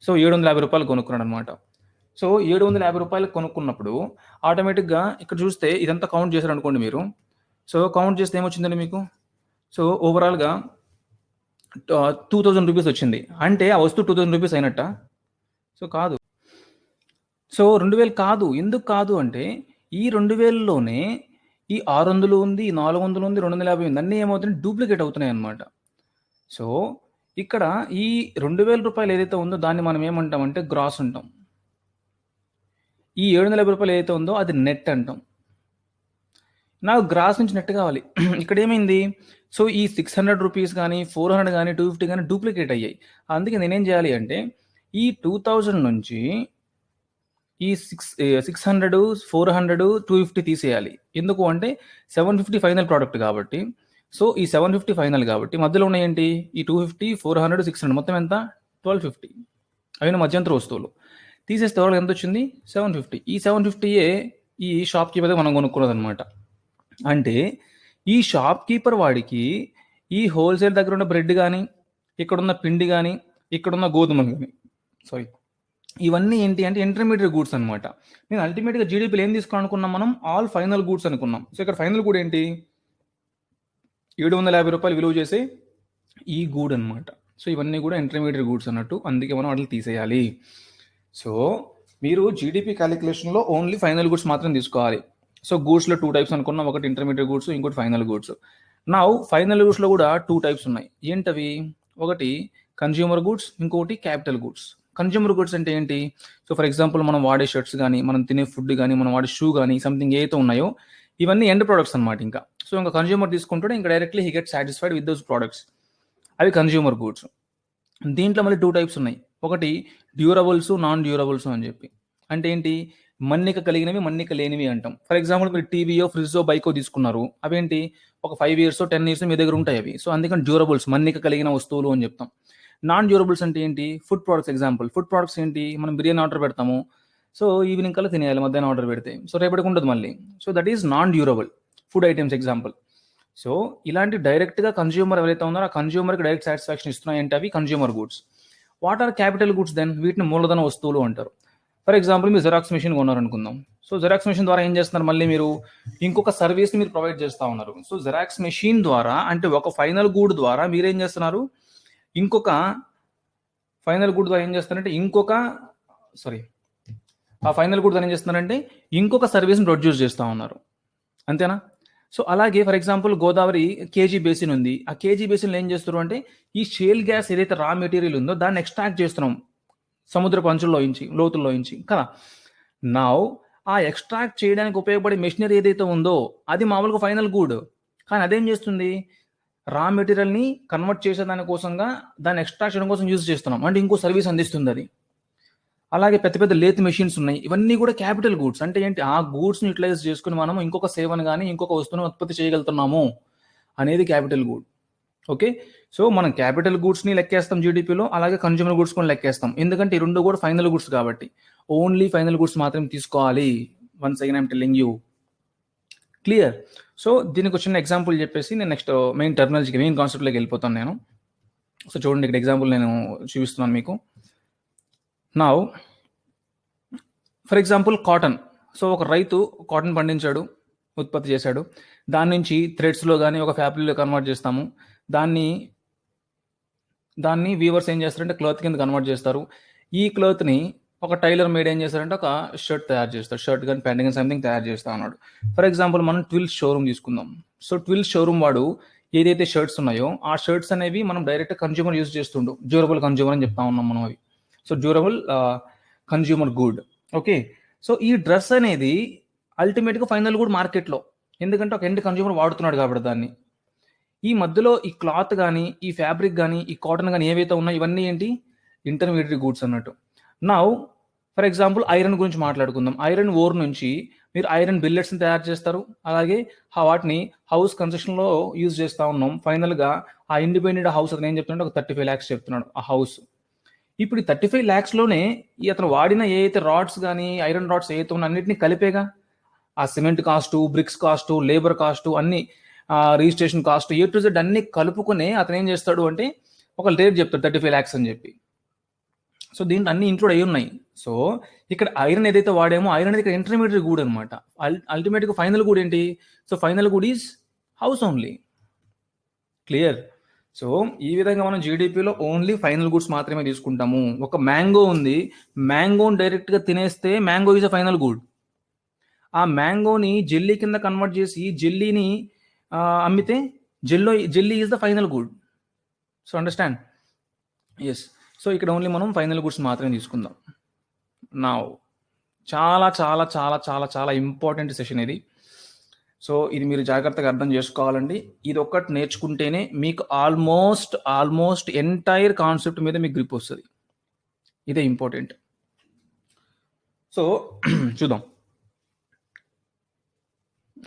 750 రూపాయలు కొనుక్కున్నాడు అనమాట. సో 750 రూపాయలు కొనుక్కున్నప్పుడు ఆటోమేటిక్గా ఇక్కడ చూస్తే ఇదంతా కౌంట్ చేశారు అనుకోండి మీరు. సో కౌంట్ చేస్తే ఏమొచ్చిందండి మీకు? సో ఓవరాల్గా 2000 రూపీస్ వచ్చింది. అంటే ఆ వస్తువు 2000 రూపీస్ అయినట్ట? సో కాదు. సో 2000 కాదు. ఎందుకు కాదు అంటే ఈ 2000లోనే ఈ 600 ఉంది, 400 ఉంది, 250 ఉంది, అన్నీ ఏమవుతున్నాయి? డూప్లికేట్ అవుతున్నాయి అన్నమాట. సో ఇక్కడ ఈ 2000 రూపాయలు ఏదైతే ఉందో దాన్ని మనం ఏమంటామంటే గ్రాస్ అంటాం. ఈ 750 రూపాయలు ఏదైతే ఉందో అది నెట్ అంటాం. నాకు గ్రాస్ నుంచి నెట్ కావాలి. ఇక్కడ ఏమైంది? సో ఈ 600 రూపీస్ కానీ, 400 కానీ, 250 కానీ డూప్లికేట్ అయ్యాయి. అందుకే నేనేం చేయాలి అంటే ఈ 2000 నుంచి ఈ 600, 400, 250 తీసేయాలి. ఎందుకు అంటే 750 ఫైనల్ ప్రోడక్ట్ కాబట్టి. సో, ఈ 750 ఫైనల్ కాబట్టి మధ్యలో ఉన్నయేంటి? ఈ 250, 400, 600 మొత్తం ఎంత? 1250. అవి మధ్యంతర వస్తువులు. తీసేస్తే ఓవరాల్‌గా ఎంతొచ్చింది? 750. ఈ 750యే ఈ షాప్ కీపర్ దగ్గర మనం కొనుక్కున్నదనమాట. అంటే ఈ షాప్ కీపర్ వాడికి ఈ హోల్‌సేల్ దగ్గర ఉన్న బ్రెడ్ గానీ, ఇక్కడున్న పిండి గానీ, ఇక్కడున్న గోధుమలు గానీ ఇవన్నీ ఏంటి అంటే ఇంటర్మీడియట్ గూడ్స్ అనమాట. నేను అల్టిమేట్‌గా జీడీపీలో ఏం తీసుకోవాలనుకున్నాం మనం? ఆల్ ఫైనల్ గూడ్స్ అనుకున్నాం. సో, ఇక్కడ ఫైనల్ గూడ్ ఏంటి? ₹750 విలువ చేసే ఈ గూడ్ అనమాట. సో, ఇవన్నీ కూడా ఇంటర్మీడియట్ గూడ్స్ అన్నట్టు. అందుకే మనం వాటిని తీసేయాలి. సో, మీరు జీడీపీ క్యాలిక్యులేషన్‌లో ఓన్లీ ఫైనల్ గూడ్స్ మాత్రం తీసుకోవాలి. సో, గూడ్స్‌లో 2 టైప్స్ అనుకున్నాం. ఒకటి ఇంటర్మీడియట్ గూడ్స్, ఇంకోటి ఫైనల్ గూడ్స్. నౌ ఫైనల్ గూడ్స్‌లో కూడా 2 టైప్స్ ఉన్నాయి. ఏంటవి? ఒకటి కన్జ్యూమర్ గూడ్స్, ఇంకొకటి క్యాపిటల్ గూడ్స్. కన్జ్యూమర్ గూడ్స్ అంటే ఏంటి? సో, ఫర్ ఎగ్జాంపుల్ మనం వాడే షర్ట్స్ కానీ, మనం తినే ఫుడ్ కానీ, మనం వాడే షూ కానీ, సంథింగ్ ఏవైతే ఉన్నాయో ఇవన్నీ ఎండ్ ప్రొడక్ట్స్ అనమాట ఇంకా. సో, ఇంకా కన్జ్యూమర్ తీసుకుంటాడు, ఇంకా directly he get satisfied with those products. అవి కన్జ్యూమర్ గూడ్స్. దీంట్లో మళ్ళీ 2 టైప్స్ ఉన్నాయి. ఒకటి డ్యూరబుల్స్, నాన్ డ్యూరబుల్స్ అని చెప్పి. అంటే ఏంటి? మన్నిక కలిగినవి, మన్నిక లేనివి అంటాం. ఫర్ ఎగ్జాంపుల్ మీరు టీవీయో, ఫ్రిడ్జో, బైకో తీసుకున్నారు. అవేంటి? ఒక 5 ఇయర్స్, 10 ఇయర్స్ మీ దగ్గర ఉంటాయి అవి. సో, అందుకని డ్యూరబుల్స్, మన్నిక కలిగిన వస్తువులు అని చెప్తాం. నాన్ డ్యూరబుల్స్ అంటే ఏంటి? Food products example. Food products ఏంటి? మనం బిర్యానీ ఆర్డర్ పెడతాము. సో, ఈవినింగ్ కల్లా తినేయాలి మధ్యాహ్నం ఆర్డర్ పెడితే. సో, రేపటికి ఉండదు మళ్ళీ. So, that is non durable food items example. So, ఇలాంటి డైరెక్ట్‌గా కన్జ్యూమర్ ఎవరైతే ఉన్నారో ఆ కన్జ్యూమర్‌కి డైరెక్ట్ సాటిస్ఫాక్షన్ ఇస్తున్నాయంటే అవి consumer goods. What are capital goods then? వీటిని మూలధన వస్తువులు అంటారు. ఫర్ ఎగ్జాంపుల్ మీరు జెరాక్స్ మెషిన్ కొన్నారనుకుందాం. సో, జెరాక్స్ మెషిన్ ద్వారా ఏం చేస్తున్నారు? మళ్ళీ మీరు ఇంకొక సర్వీస్‌ని మీరు ప్రొవైడ్ చేస్తా ఉన్నారు. సో, జెరాక్స్ మెషిన్ ద్వారా అంటే ఒక ఫైనల్ గూడ్ ద్వారా మీరేం చేస్తున్నారు? ఇంకొక ఫైనల్ గూడ్ ద్వారా ఏం చేస్తారంటే ఆ ఫైనల్ గూడ్ ద్వారా ఏం చేస్తున్నారంటే ఇంకొక సర్వీస్‌ని ప్రొడ్యూస్ చేస్తా ఉన్నారు. అంతేనా? సో, అలాగే for example Godavari KG basin ఉంది. ఆ కేజీ బేసిన్‌లో ఏం చేస్తున్నారు అంటే ఈ షేల్ గ్యాస్ ఏదైతే రా మెటీరియల్ ఉందో దాన్ని ఎక్స్ట్రాక్ట్ చేస్తున్నాం సముద్రపు అంచుల్లోంచి, లోతుల్లోంచి కదా! నౌ ఆ ఎక్స్ట్రాక్ట్ చేయడానికి ఉపయోగపడే మెషినరీ ఏదైతే ఉందో అది మామూలుగా ఫైనల్ గూడ్. కానీ అదేం చేస్తుంది? రా మెటీరియల్‌ని కన్వర్ట్ చేసేదాని కోసంగా దాన్ని ఎక్స్ట్రాక్ట్ చేయడం కోసం యూజ్ చేస్తున్నాం. అంటే ఇంకో సర్వీస్ అందిస్తుంది అది. అలాగే పెద్ద పెద్ద లేత్ మెషిన్స్ ఉన్నాయి. ఇవన్నీ కూడా క్యాపిటల్ గూడ్స్. అంటే ఏంటి? ఆ గూడ్స్‌ని యుటిలైజ్ చేసుకొని మనం ఇంకొక సేవను గాని, ఇంకొక వస్తువును ఉత్పత్తి చేయగలుగుతున్నాము అనేది క్యాపిటల్ గూడ్. ఓకే. సో, మనం క్యాపిటల్ గూడ్స్‌ని లెక్కేస్తాం జీడీపీలో. అలాగే కన్జ్యూమర్ గూడ్స్ కూడా లెక్కేస్తాం. ఎందుకంటే ఈ 2 కూడా ఫైనల్ గూడ్స్ కాబట్టి. ఓన్లీ ఫైనల్ గూడ్స్ మాత్రమే తీసుకోవాలి. Once again I'm telling you. Clear? So, దీనికి ఒక చిన్న ఎగ్జాంపుల్ చెప్పేసి నేను నెక్స్ట్ మెయిన్ టెర్మినాలజీకి, మెయిన్ కాన్సెప్ట్‌లోకి వెళ్ళిపోతాను నేను. సో, చూడండి ఇక్కడ ఎగ్జాంపుల్ నేను చూపిస్తున్నాను మీకు. Now for example cotton. So, ఒక రైతు కాటన్ పండించాడు, ఉత్పత్తి చేశాడు. దాని నుంచి థ్రెడ్స్‌లో గాని, ఒక ఫ్యాబ్రిక్‌లో కన్వర్ట్ చేస్తాము. దాన్ని వీవర్స్ ఏం చేస్తారంటే క్లాత్ కింద కన్వర్ట్ చేస్తారు. ఈ క్లాత్‌ని ఒక టైలర్ మేడ్ ఏం చేస్తారంటే ఒక షర్ట్ తయారు చేస్తాడు. షర్ట్ గాని, ప్యాంట్ గాని సంథింగ్ తయారు చేస్తా ఉన్నాడు. ఫర్ ఎగ్జాంపుల్ మనం ట్విల్స్ షోరూమ్ తీసుకుందాం. సో, ట్విల్స్ షోరూమ్ వాడు ఏదైతే షర్ట్స్ ఉన్నాయో ఆ షర్ట్స్ అనేవి మనం డైరెక్ట్ కన్జ్యూమర్ యూజ్ చేస్తుండు. డ్యూరబుల్ కన్జ్యూమర్ అని చెప్తా ఉన్నాం మనం అవి. So, durable consumer good. Okay. So, ఈ డ్రెస్ అనేది అల్టిమేట్‌గా ఫైనల్ గూడ్ మార్కెట్‌లో. ఎందుకంటే ఒక ఎండ్ కన్జ్యూమర్ వాడుతున్నాడు కాబట్టి దాన్ని. ఈ మధ్యలో ఈ క్లాత్ గాని, ఈ ఫ్యాబ్రిక్ గాని, ఈ కాటన్ గాని ఏవైతే ఉన్నాయో ఇవన్నీ ఏంటి? ఇంటర్మీడియట్ గూడ్స్ అన్నట్టు. నౌ ఫర్ ఎగ్జాంపుల్ ఐరన్ గురించి మాట్లాడుకుందాం. ఐరన్ ఓర్ నుంచి మీరు ఐరన్ బిల్లెట్స్‌ని తయారు చేస్తారు. అలాగే వాటిని హౌస్ కన్స్ట్రక్షన్‌లో యూజ్ చేస్తా ఉన్నాం. ఫైనల్‌గా ఆ ఇండిపెండెంట్ హౌస్ అతను ఏం చెప్తున్నాడు? ఒక 35 లాక్స్ చెప్తున్నాడు ఆ హౌస్. ఇప్పుడు ఈ 35 లాక్స్‌లోనే అతను వాడిన ఏదైతే రాడ్స్ గాని, ఐరన్ రాడ్స్ ఏవైతే ఉన్నాయో అన్నిటిని కలిపేగా. ఆ cement cost, bricks cost, labour cost అన్నీ registration cost A to Z అన్ని కలుపుకునే అతను ఏం చేస్తాడు అంటే ఒక రేట్ చెప్తాడు 35 లాక్స్ అని చెప్పి. సో, దీంట్లో అన్ని ఇంక్లూడ్ అయ్యి ఉన్నాయి. సో, ఇక్కడ ఐరన్ ఏదైతే వాడామో ఐరన్ అనేది ఇక్కడ ఇంటర్మీడియట్ గూడ్ అనమాట. అల్టిమేట్‌గా ఫైనల్ గూడ్ ఏంటి? So, final good is house only. Clear? So, ఈ విధంగా మనం జీడీపీలో ఓన్లీ ఫైనల్ గూడ్స్ మాత్రమే తీసుకుంటాము. ఒక మ్యాంగో ఉంది. మ్యాంగోని డైరెక్ట్‌గా తినేస్తే mango is a final good. ఆ మ్యాంగోని జెల్లీ కింద కన్వర్ట్ చేసి జెల్లీని అమ్మితే jelly is the final good. So, understand? Yes. So, ఇక్కడ ఓన్లీ మనం ఫైనల్ గుడ్స్ మాత్రమే తీసుకుందాం. నౌ చాలా చాలా చాలా చాలా చాలా ఇంపార్టెంట్ సెషన్ ఇది. సో, ఇది మీరు జాగ్రత్తగా అర్థం చేసుకోవాలండి. ఇది ఒక్కటి నేర్చుకుంటేనే మీకు ఆల్మోస్ట్ ఎంటైర్ కాన్సెప్ట్ మీద మీకు గ్రిప్ వస్తుంది. ఇదే ఇంపార్టెంట్. సో చూద్దాం.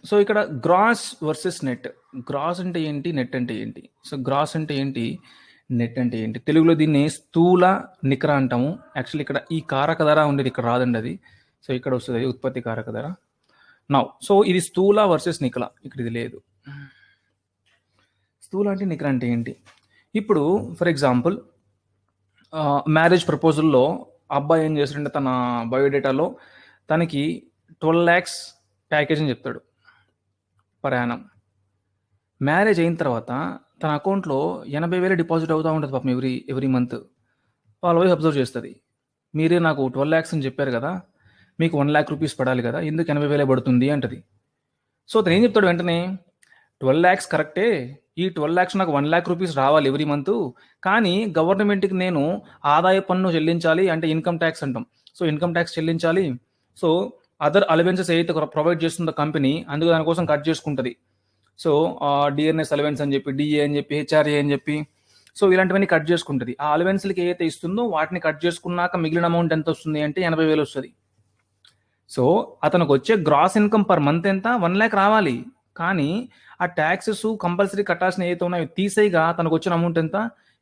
సో ఇక్కడ గ్రాస్ వర్సెస్ నెట్. గ్రాస్ అంటే ఏంటి, నెట్ అంటే ఏంటి? సో గ్రాస్ అంటే ఏంటి, నెట్ అంటే ఏంటి? తెలుగులో దీన్ని స్థూల నికర అంటాము. యాక్చువల్లీ ఇక్కడ ఈ కారక ధర ఉండేది, ఇక్కడ రాదండి అది. సో ఇక్కడ వస్తుంది ఉత్పత్తి కారక ధర. నౌ సో ఇది స్థూల వర్సెస్ నికర, ఇక్కడ ఇది లేదు. స్థూల అంటే నికర అంటే ఏంటి? ఇప్పుడు ఫర్ ఎగ్జాంపుల్ మ్యారేజ్ ప్రపోజల్లో అబ్బాయి ఏం చేస్తాడంటే తన బయోడేటాలో తనకి 12 lakhs ప్యాకేజ్ అని చెప్తాడు పర్ యానం. మ్యారేజ్ అయిన తర్వాత తన అకౌంట్లో 80,000 డిపాజిట్ అవుతూ ఉంటుంది పాపం ఎవ్రీ మంత్. వాళ్ళ వైఫ్ అబ్జర్వ్ చేస్తుంది, మీరే నాకు 12 lakhs అని చెప్పారు కదా, మీకు 1 lakh రూపీస్ పడాలి కదా, ఎందుకు 80,000 పడుతుంది అంటది. సో అతను ఏం చెప్తాడు వెంటనే, 12 lakhs కరెక్టే, ఈ 12 lakhs నాకు 1 lakh రూపీస్ రావాలి ఎవ్రీ మంత్, కానీ గవర్నమెంట్కి నేను ఆదాయ పన్ను చెల్లించాలి, అంటే ఇన్కమ్ ట్యాక్స్ అంటాం. సో ఇన్కమ్ ట్యాక్స్ చెల్లించాలి. సో అదర్ అలవెన్సెస్ ఏదైతే ప్రొవైడ్ చేస్తుందో కంపెనీ, అందుకు దానికోసం కట్ చేసుకుంటుంది. సో డిఎన్ఎస్ అలవెన్స్ అని చెప్పి, డిఏ అని చెప్పి, హెచ్ఆర్ఏ అని చెప్పి, సో ఇలాంటివన్నీ కట్ చేసుకుంటుంది. ఆ అలవెన్స్లకి ఏదైతే ఇస్తుందో వాటిని కట్ చేసుకున్నాక మిగిలిన అమౌంట్ ఎంత వస్తుంది అంటే 80,000 వస్తుంది. సో అతనికి వచ్చే గ్రాస్ ఇన్కమ్ పర్ మంత్ ఎంత, 1 lakh రావాలి, కానీ ఆ ట్యాక్సెస్ కంపల్సరీ కట్టాల్సిన ఏదైతే ఉన్నాయో తీసేయగా తనకు వచ్చిన అమౌంట్ ఎంత,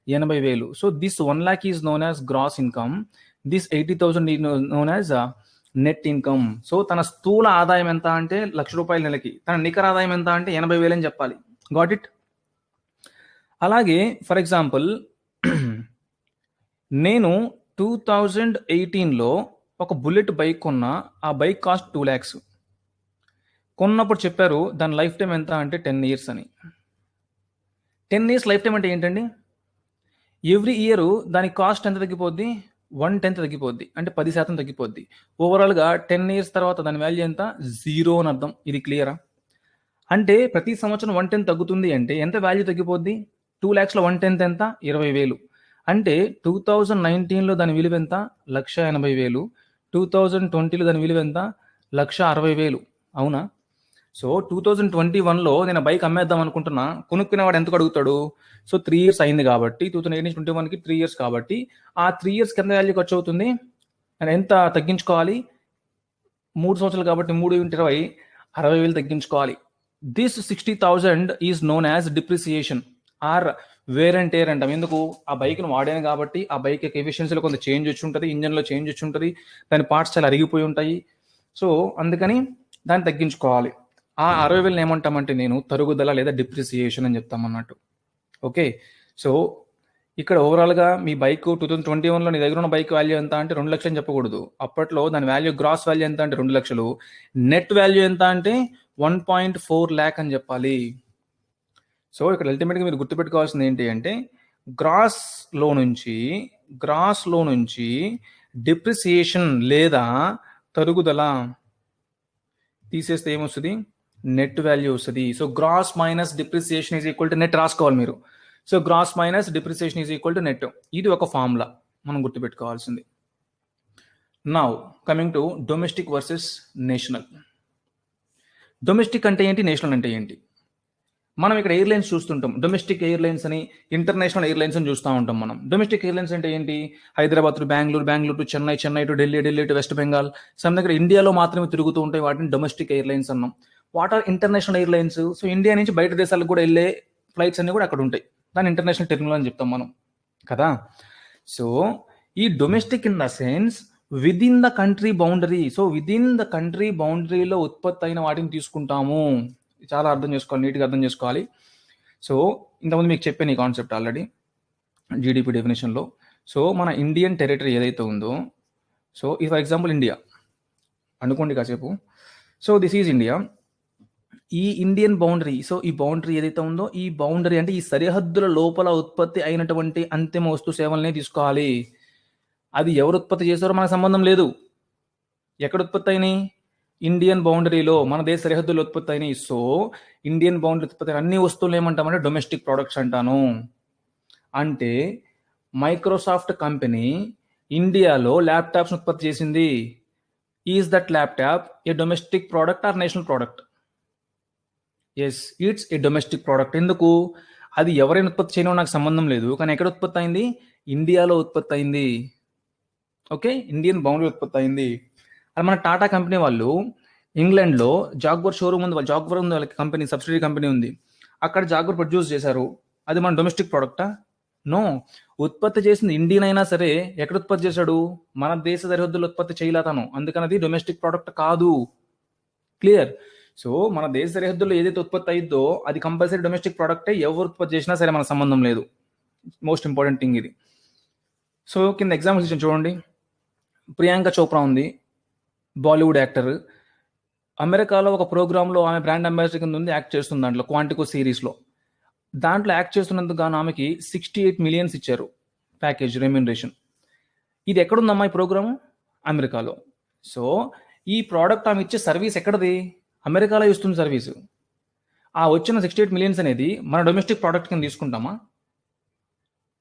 80,000. So this 1 lakh is known as gross income, this 80,000 is known as net income. So తన స్థూల ఆదాయం ఎంత అంటే 1,00,000 రూపాయల నెలకి, తన నికర ఆదాయం ఎంత అంటే 80,000 అని చెప్పాలి. Got it? అలాగే ఫర్ ఎగ్జాంపుల్ నేను 2018లో ఒక బుల్లెట్ బైక్ కొన్నా, ఆ బైక్ కాస్ట్ 2 lakhs. కొన్నప్పుడు చెప్పారు దాని లైఫ్ టైం ఎంత అంటే 10 years అని. 10 years లైఫ్ టైం అంటే ఏంటండి? ఎవ్రీ ఇయర్ దాని కాస్ట్ ఎంత తగ్గిపోద్ది, 1/10 తగ్గిపోద్ది, అంటే 10% తగ్గిపోద్ది. ఓవరాల్గా 10 years తర్వాత దాని వాల్యూ ఎంత, 0 అని అర్థం. ఇది క్లియరా? అంటే ప్రతి సంవత్సరం 1/10 తగ్గుతుంది అంటే ఎంత వాల్యూ తగ్గిపోద్ది? 2 lakhsలో 1/10 ఎంత, 20,000. అంటే 2019లో దాని విలువ ఎంత, 1,80,000. 2020లో దాని విలువ ఎంత, 1,60,000. అవునా? సో 2021లో నేను బైక్ అమ్మేద్దాం అనుకుంటున్నా, కొనుక్కునేవాడు ఎంతకు అడుగుతాడు? సో 3 years అయింది కాబట్టి 2018-21కి 3 years కాబట్టి ఆ 3 years కింద వాల్యూ ఖర్చు అవుతుంది, నేను ఎంత తగ్గించుకోవాలి? 3 సంవత్సరాలు కాబట్టి 3 × 20, 60,000 తగ్గించుకోవాలి. This 60,000 is known as depreciation or wear and tear అంటాం. ఎందుకు? ఆ బైక్ను వాడాను కాబట్టి ఆ బైక్ యొక్క ఎఫిషియన్సీలో కొంత చేంజ్ వచ్చి ఉంటుంది, ఇంజన్లో చేంజ్ వచ్చి ఉంటుంది, దాని పార్ట్స్ చాలా అరిగిపోయి ఉంటాయి. సో అందుకని దాన్ని తగ్గించుకోవాలి. ఆ 60,000 ఏమంటామంటే నేను తరుగుదల లేదా డిప్రిసియేషన్ అని చెప్తామన్నట్టు. ఓకే, సో ఇక్కడ ఓవరాల్గా మీ బైక్ 2021లో నీ దగ్గర ఉన్న బైక్ వాల్యూ ఎంత అంటే 2 లక్షలు అని చెప్పకూడదు. అప్పట్లో దాని వాల్యూ, గ్రాస్ వాల్యూ ఎంత అంటే 2 లక్షలు, నెట్ వాల్యూ ఎంత అంటే 1.4 lakh అని చెప్పాలి. సో ఇక్కడ అల్టిమేట్గా మీరు గుర్తుపెట్టుకోవాల్సింది ఏంటి అంటే గ్రాస్లో నుంచి డిప్రిసియేషన్ లేదా తరుగుదల తీసేస్తే ఏమొస్తుంది, నెట్ వాల్యూ వస్తుంది. So gross minus depreciation is equal to net రాసుకోవాలి మీరు. So gross minus depreciation is equal to net. ఇది ఒక ఫార్ములా మనం గుర్తుపెట్టుకోవాల్సింది. Now coming to domestic versus national. Domestic అంటే ఏంటి, నేషనల్ అంటే ఏంటి? మనం ఇక్కడ ఎయిర్లైన్స్ చూస్తుంటాం, డొమెస్టిక్ ఎయిర్లైన్స్ అని, ఇంటర్నేషనల్ ఎయిర్లైన్స్ అని చూస్తూ ఉంటాం మనం. డొమెస్టిక్ ఎయిర్లైన్స్ అంటే ఏంటి? Hyderabad to Bengaluru, Bengaluru to Chennai, Chennai to Delhi, Delhi to west Bengal, సమ్ దగ్గర ఇండియాలో మాత్రమే తిరుగుతూ ఉంటాయి, వాటిని డొమెస్టిక్ ఎయిర్లైన్స్ అన్నాం. What are international airlines? So India నుంచి బయట దేశాలకు కూడా వెళ్ళే ఫ్లైట్స్ అన్ని కూడా అక్కడ ఉంటాయి, దాని ఇంటర్నేషనల్ టెర్మినల్ అని చెప్తాం మనం కదా. సో ఈ domestic in the sense within the country boundary. So within the country బౌండరీలో ఉత్పత్తి అయిన వాటిని తీసుకుంటాము. చాలా అర్థం చేసుకోవాలి, నీట్గా అర్థం చేసుకోవాలి. సో ఇంతకుముందు మీకు చెప్పాను ఈ కాన్సెప్ట్ ఆల్రెడీ జీడిపి డెఫినేషన్లో. సో మన ఇండియన్ టెరిటరీ ఏదైతే ఉందో, సో ఈ ఫర్ ఎగ్జాంపుల్ ఇండియా అనుకోండి కాసేపు. సో దిస్ ఈజ్ ఇండియా, ఈ ఇండియన్ బౌండరీ. సో ఈ బౌండరీ ఏదైతే ఉందో, ఈ బౌండరీ అంటే ఈ సరిహద్దుల లోపల ఉత్పత్తి అయినటువంటి అంతిమ వస్తు సేవలనే తీసుకోవాలి. అది ఎవరు ఉత్పత్తి చేశారో మనకు సంబంధం లేదు. ఎక్కడ ఉత్పత్తి అయినాయి? ఇండియన్ బౌండరీలో, మన దేశ సరిహద్దులో ఉత్పత్తి అయినాయి. సో ఇండియన్ బౌండరీ ఉత్పత్తి అయిన అన్ని వస్తువులు ఏమంటామంటే డొమెస్టిక్ ప్రొడక్ట్స్ అంటాను. అంటే మైక్రోసాఫ్ట్ కంపెనీ ఇండియాలో ల్యాప్టాప్స్ ఉత్పత్తి చేసింది. Is that laptop a domestic product or national product? Yes, it's a domestic product. ఎందుకు? అది ఎవరైనా ఉత్పత్తి చేయడం నాకు సంబంధం లేదు, కానీ ఎక్కడ ఉత్పత్తి అయింది? ఇండియాలో ఉత్పత్తి అయింది. ఓకే, ఇండియన్ బౌండరీ ఉత్పత్తి అయింది. అది మన టాటా కంపెనీ వాళ్ళు ఇంగ్లాండ్లో జాగ్వర్ షోరూమ్ ఉంది, వాళ్ళ జాగ్వర్ ఉంది, వాళ్ళకి కంపెనీ సబ్సిడరీ కంపెనీ ఉంది, అక్కడ జాగ్వర్ ప్రొడ్యూస్ చేశారు. అది మన డొమెస్టిక్ ప్రోడక్టా? నో. ఉత్పత్తి చేసింది ఇండియన్ అయినా సరే ఎక్కడ ఉత్పత్తి చేశాడు? మన దేశ సరిహద్దుల్లో ఉత్పత్తి చేయలే తను, అందుకని అది డొమెస్టిక్ ప్రోడక్ట్ కాదు. క్లియర్? సో మన దేశ సరిహద్దుల్లో ఏదైతే ఉత్పత్తి అయిద్దో అది కంపల్సరీ డొమెస్టిక్ ప్రోడక్టే, ఎవరు ఉత్పత్తి చేసినా సరే మనకు సంబంధం లేదు. మోస్ట్ ఇంపార్టెంట్ థింగ్ ఇది. సో కింద ఎగ్జాంపుల్స్ ఇచ్చాను చూడండి. ప్రియాంక చోప్రా ఉంది, బాలీవుడ్ యాక్టర్. అమెరికాలో ఒక ప్రోగ్రాంలో ఆమె బ్రాండ్ అంబాసిడర్ కింద ఉంది, యాక్ట్ చేస్తుంది దాంట్లో, క్వాంటికో సిరీస్లో. దాంట్లో యాక్ట్ చేస్తున్నందుకు గాను ఆమెకి 68 మిలియన్స్ ఇచ్చారు ప్యాకేజ్ రెమ్యూనరేషన్. ఇది ఎక్కడుందమ్మా ఈ ప్రోగ్రాము? అమెరికాలో. సో ఈ ప్రోడక్ట్ ఆమె ఇచ్చే సర్వీస్ ఎక్కడది? అమెరికాలో ఇస్తుంది సర్వీసు. ఆ వచ్చిన 68 మిలియన్స్ అనేది మన డొమెస్టిక్ ప్రోడక్ట్ కింద తీసుకుంటామా?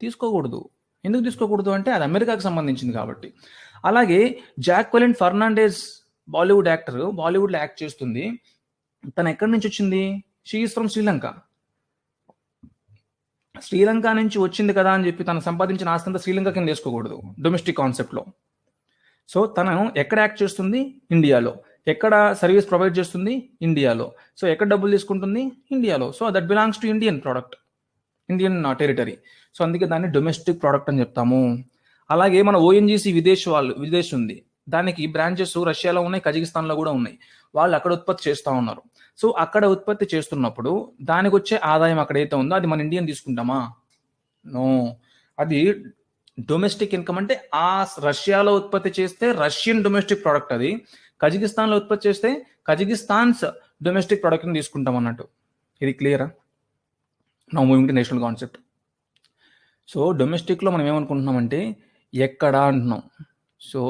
తీసుకోకూడదు. ఎందుకు తీసుకోకూడదు అంటే అది అమెరికాకు సంబంధించింది కాబట్టి. అలాగే జాక్వెలిన్ ఫెర్నాండెజ్ బాలీవుడ్ యాక్టర్, బాలీవుడ్లో యాక్ట్ చేస్తుంది. తను ఎక్కడి నుంచి వచ్చింది? She is from Sri Lanka. Sri Lanka నుంచి వచ్చింది కదా అని చెప్పి తను సంపాదించిన ఆస్తి అంతా శ్రీలంక కింద వేసుకోకూడదు డొమెస్టిక్ కాన్సెప్ట్లో. సో తను ఎక్కడ యాక్ట్ చేస్తుంది? ఇండియాలో. ఎక్కడ సర్వీస్ ప్రొవైడ్ చేస్తుంది? ఇండియాలో. సో ఎక్కడ డబ్బులు తీసుకుంటుంది? ఇండియాలో. So that belongs to Indian product, Indian territory. So అందుకే దాన్ని డొమెస్టిక్ ప్రోడక్ట్ అని చెప్తాము. అలాగే మన ఓఎన్జీసీ విదేశ్ ఉంది, దానికి బ్రాంచెస్ రష్యాలో ఉన్నాయి, కజకిస్తాన్లో కూడా ఉన్నాయి. వాళ్ళు అక్కడ ఉత్పత్తి చేస్తూ ఉన్నారు. సో అక్కడ ఉత్పత్తి చేస్తున్నప్పుడు దానికి వచ్చే ఆదాయం అక్కడైతే ఉందో అది మన ఇండియన్ తీసుకుంటామా? నో. అది డొమెస్టిక్ ఇన్కమ్. అంటే ఆ రష్యాలో ఉత్పత్తి చేస్తే రష్యన్ డొమెస్టిక్ ప్రోడక్ట్, అది కజకిస్తాన్లో ఉత్పత్తి చేస్తే కజకిస్తాన్స్ డొమెస్టిక్ ప్రోడక్ట్ని తీసుకుంటాం అన్నట్టు. ఇది క్లియరా? Now moving to national concept. So డొమెస్టిక్లో మనం ఏమనుకుంటున్నామంటే ఎక్కడ అంటున్నాం. So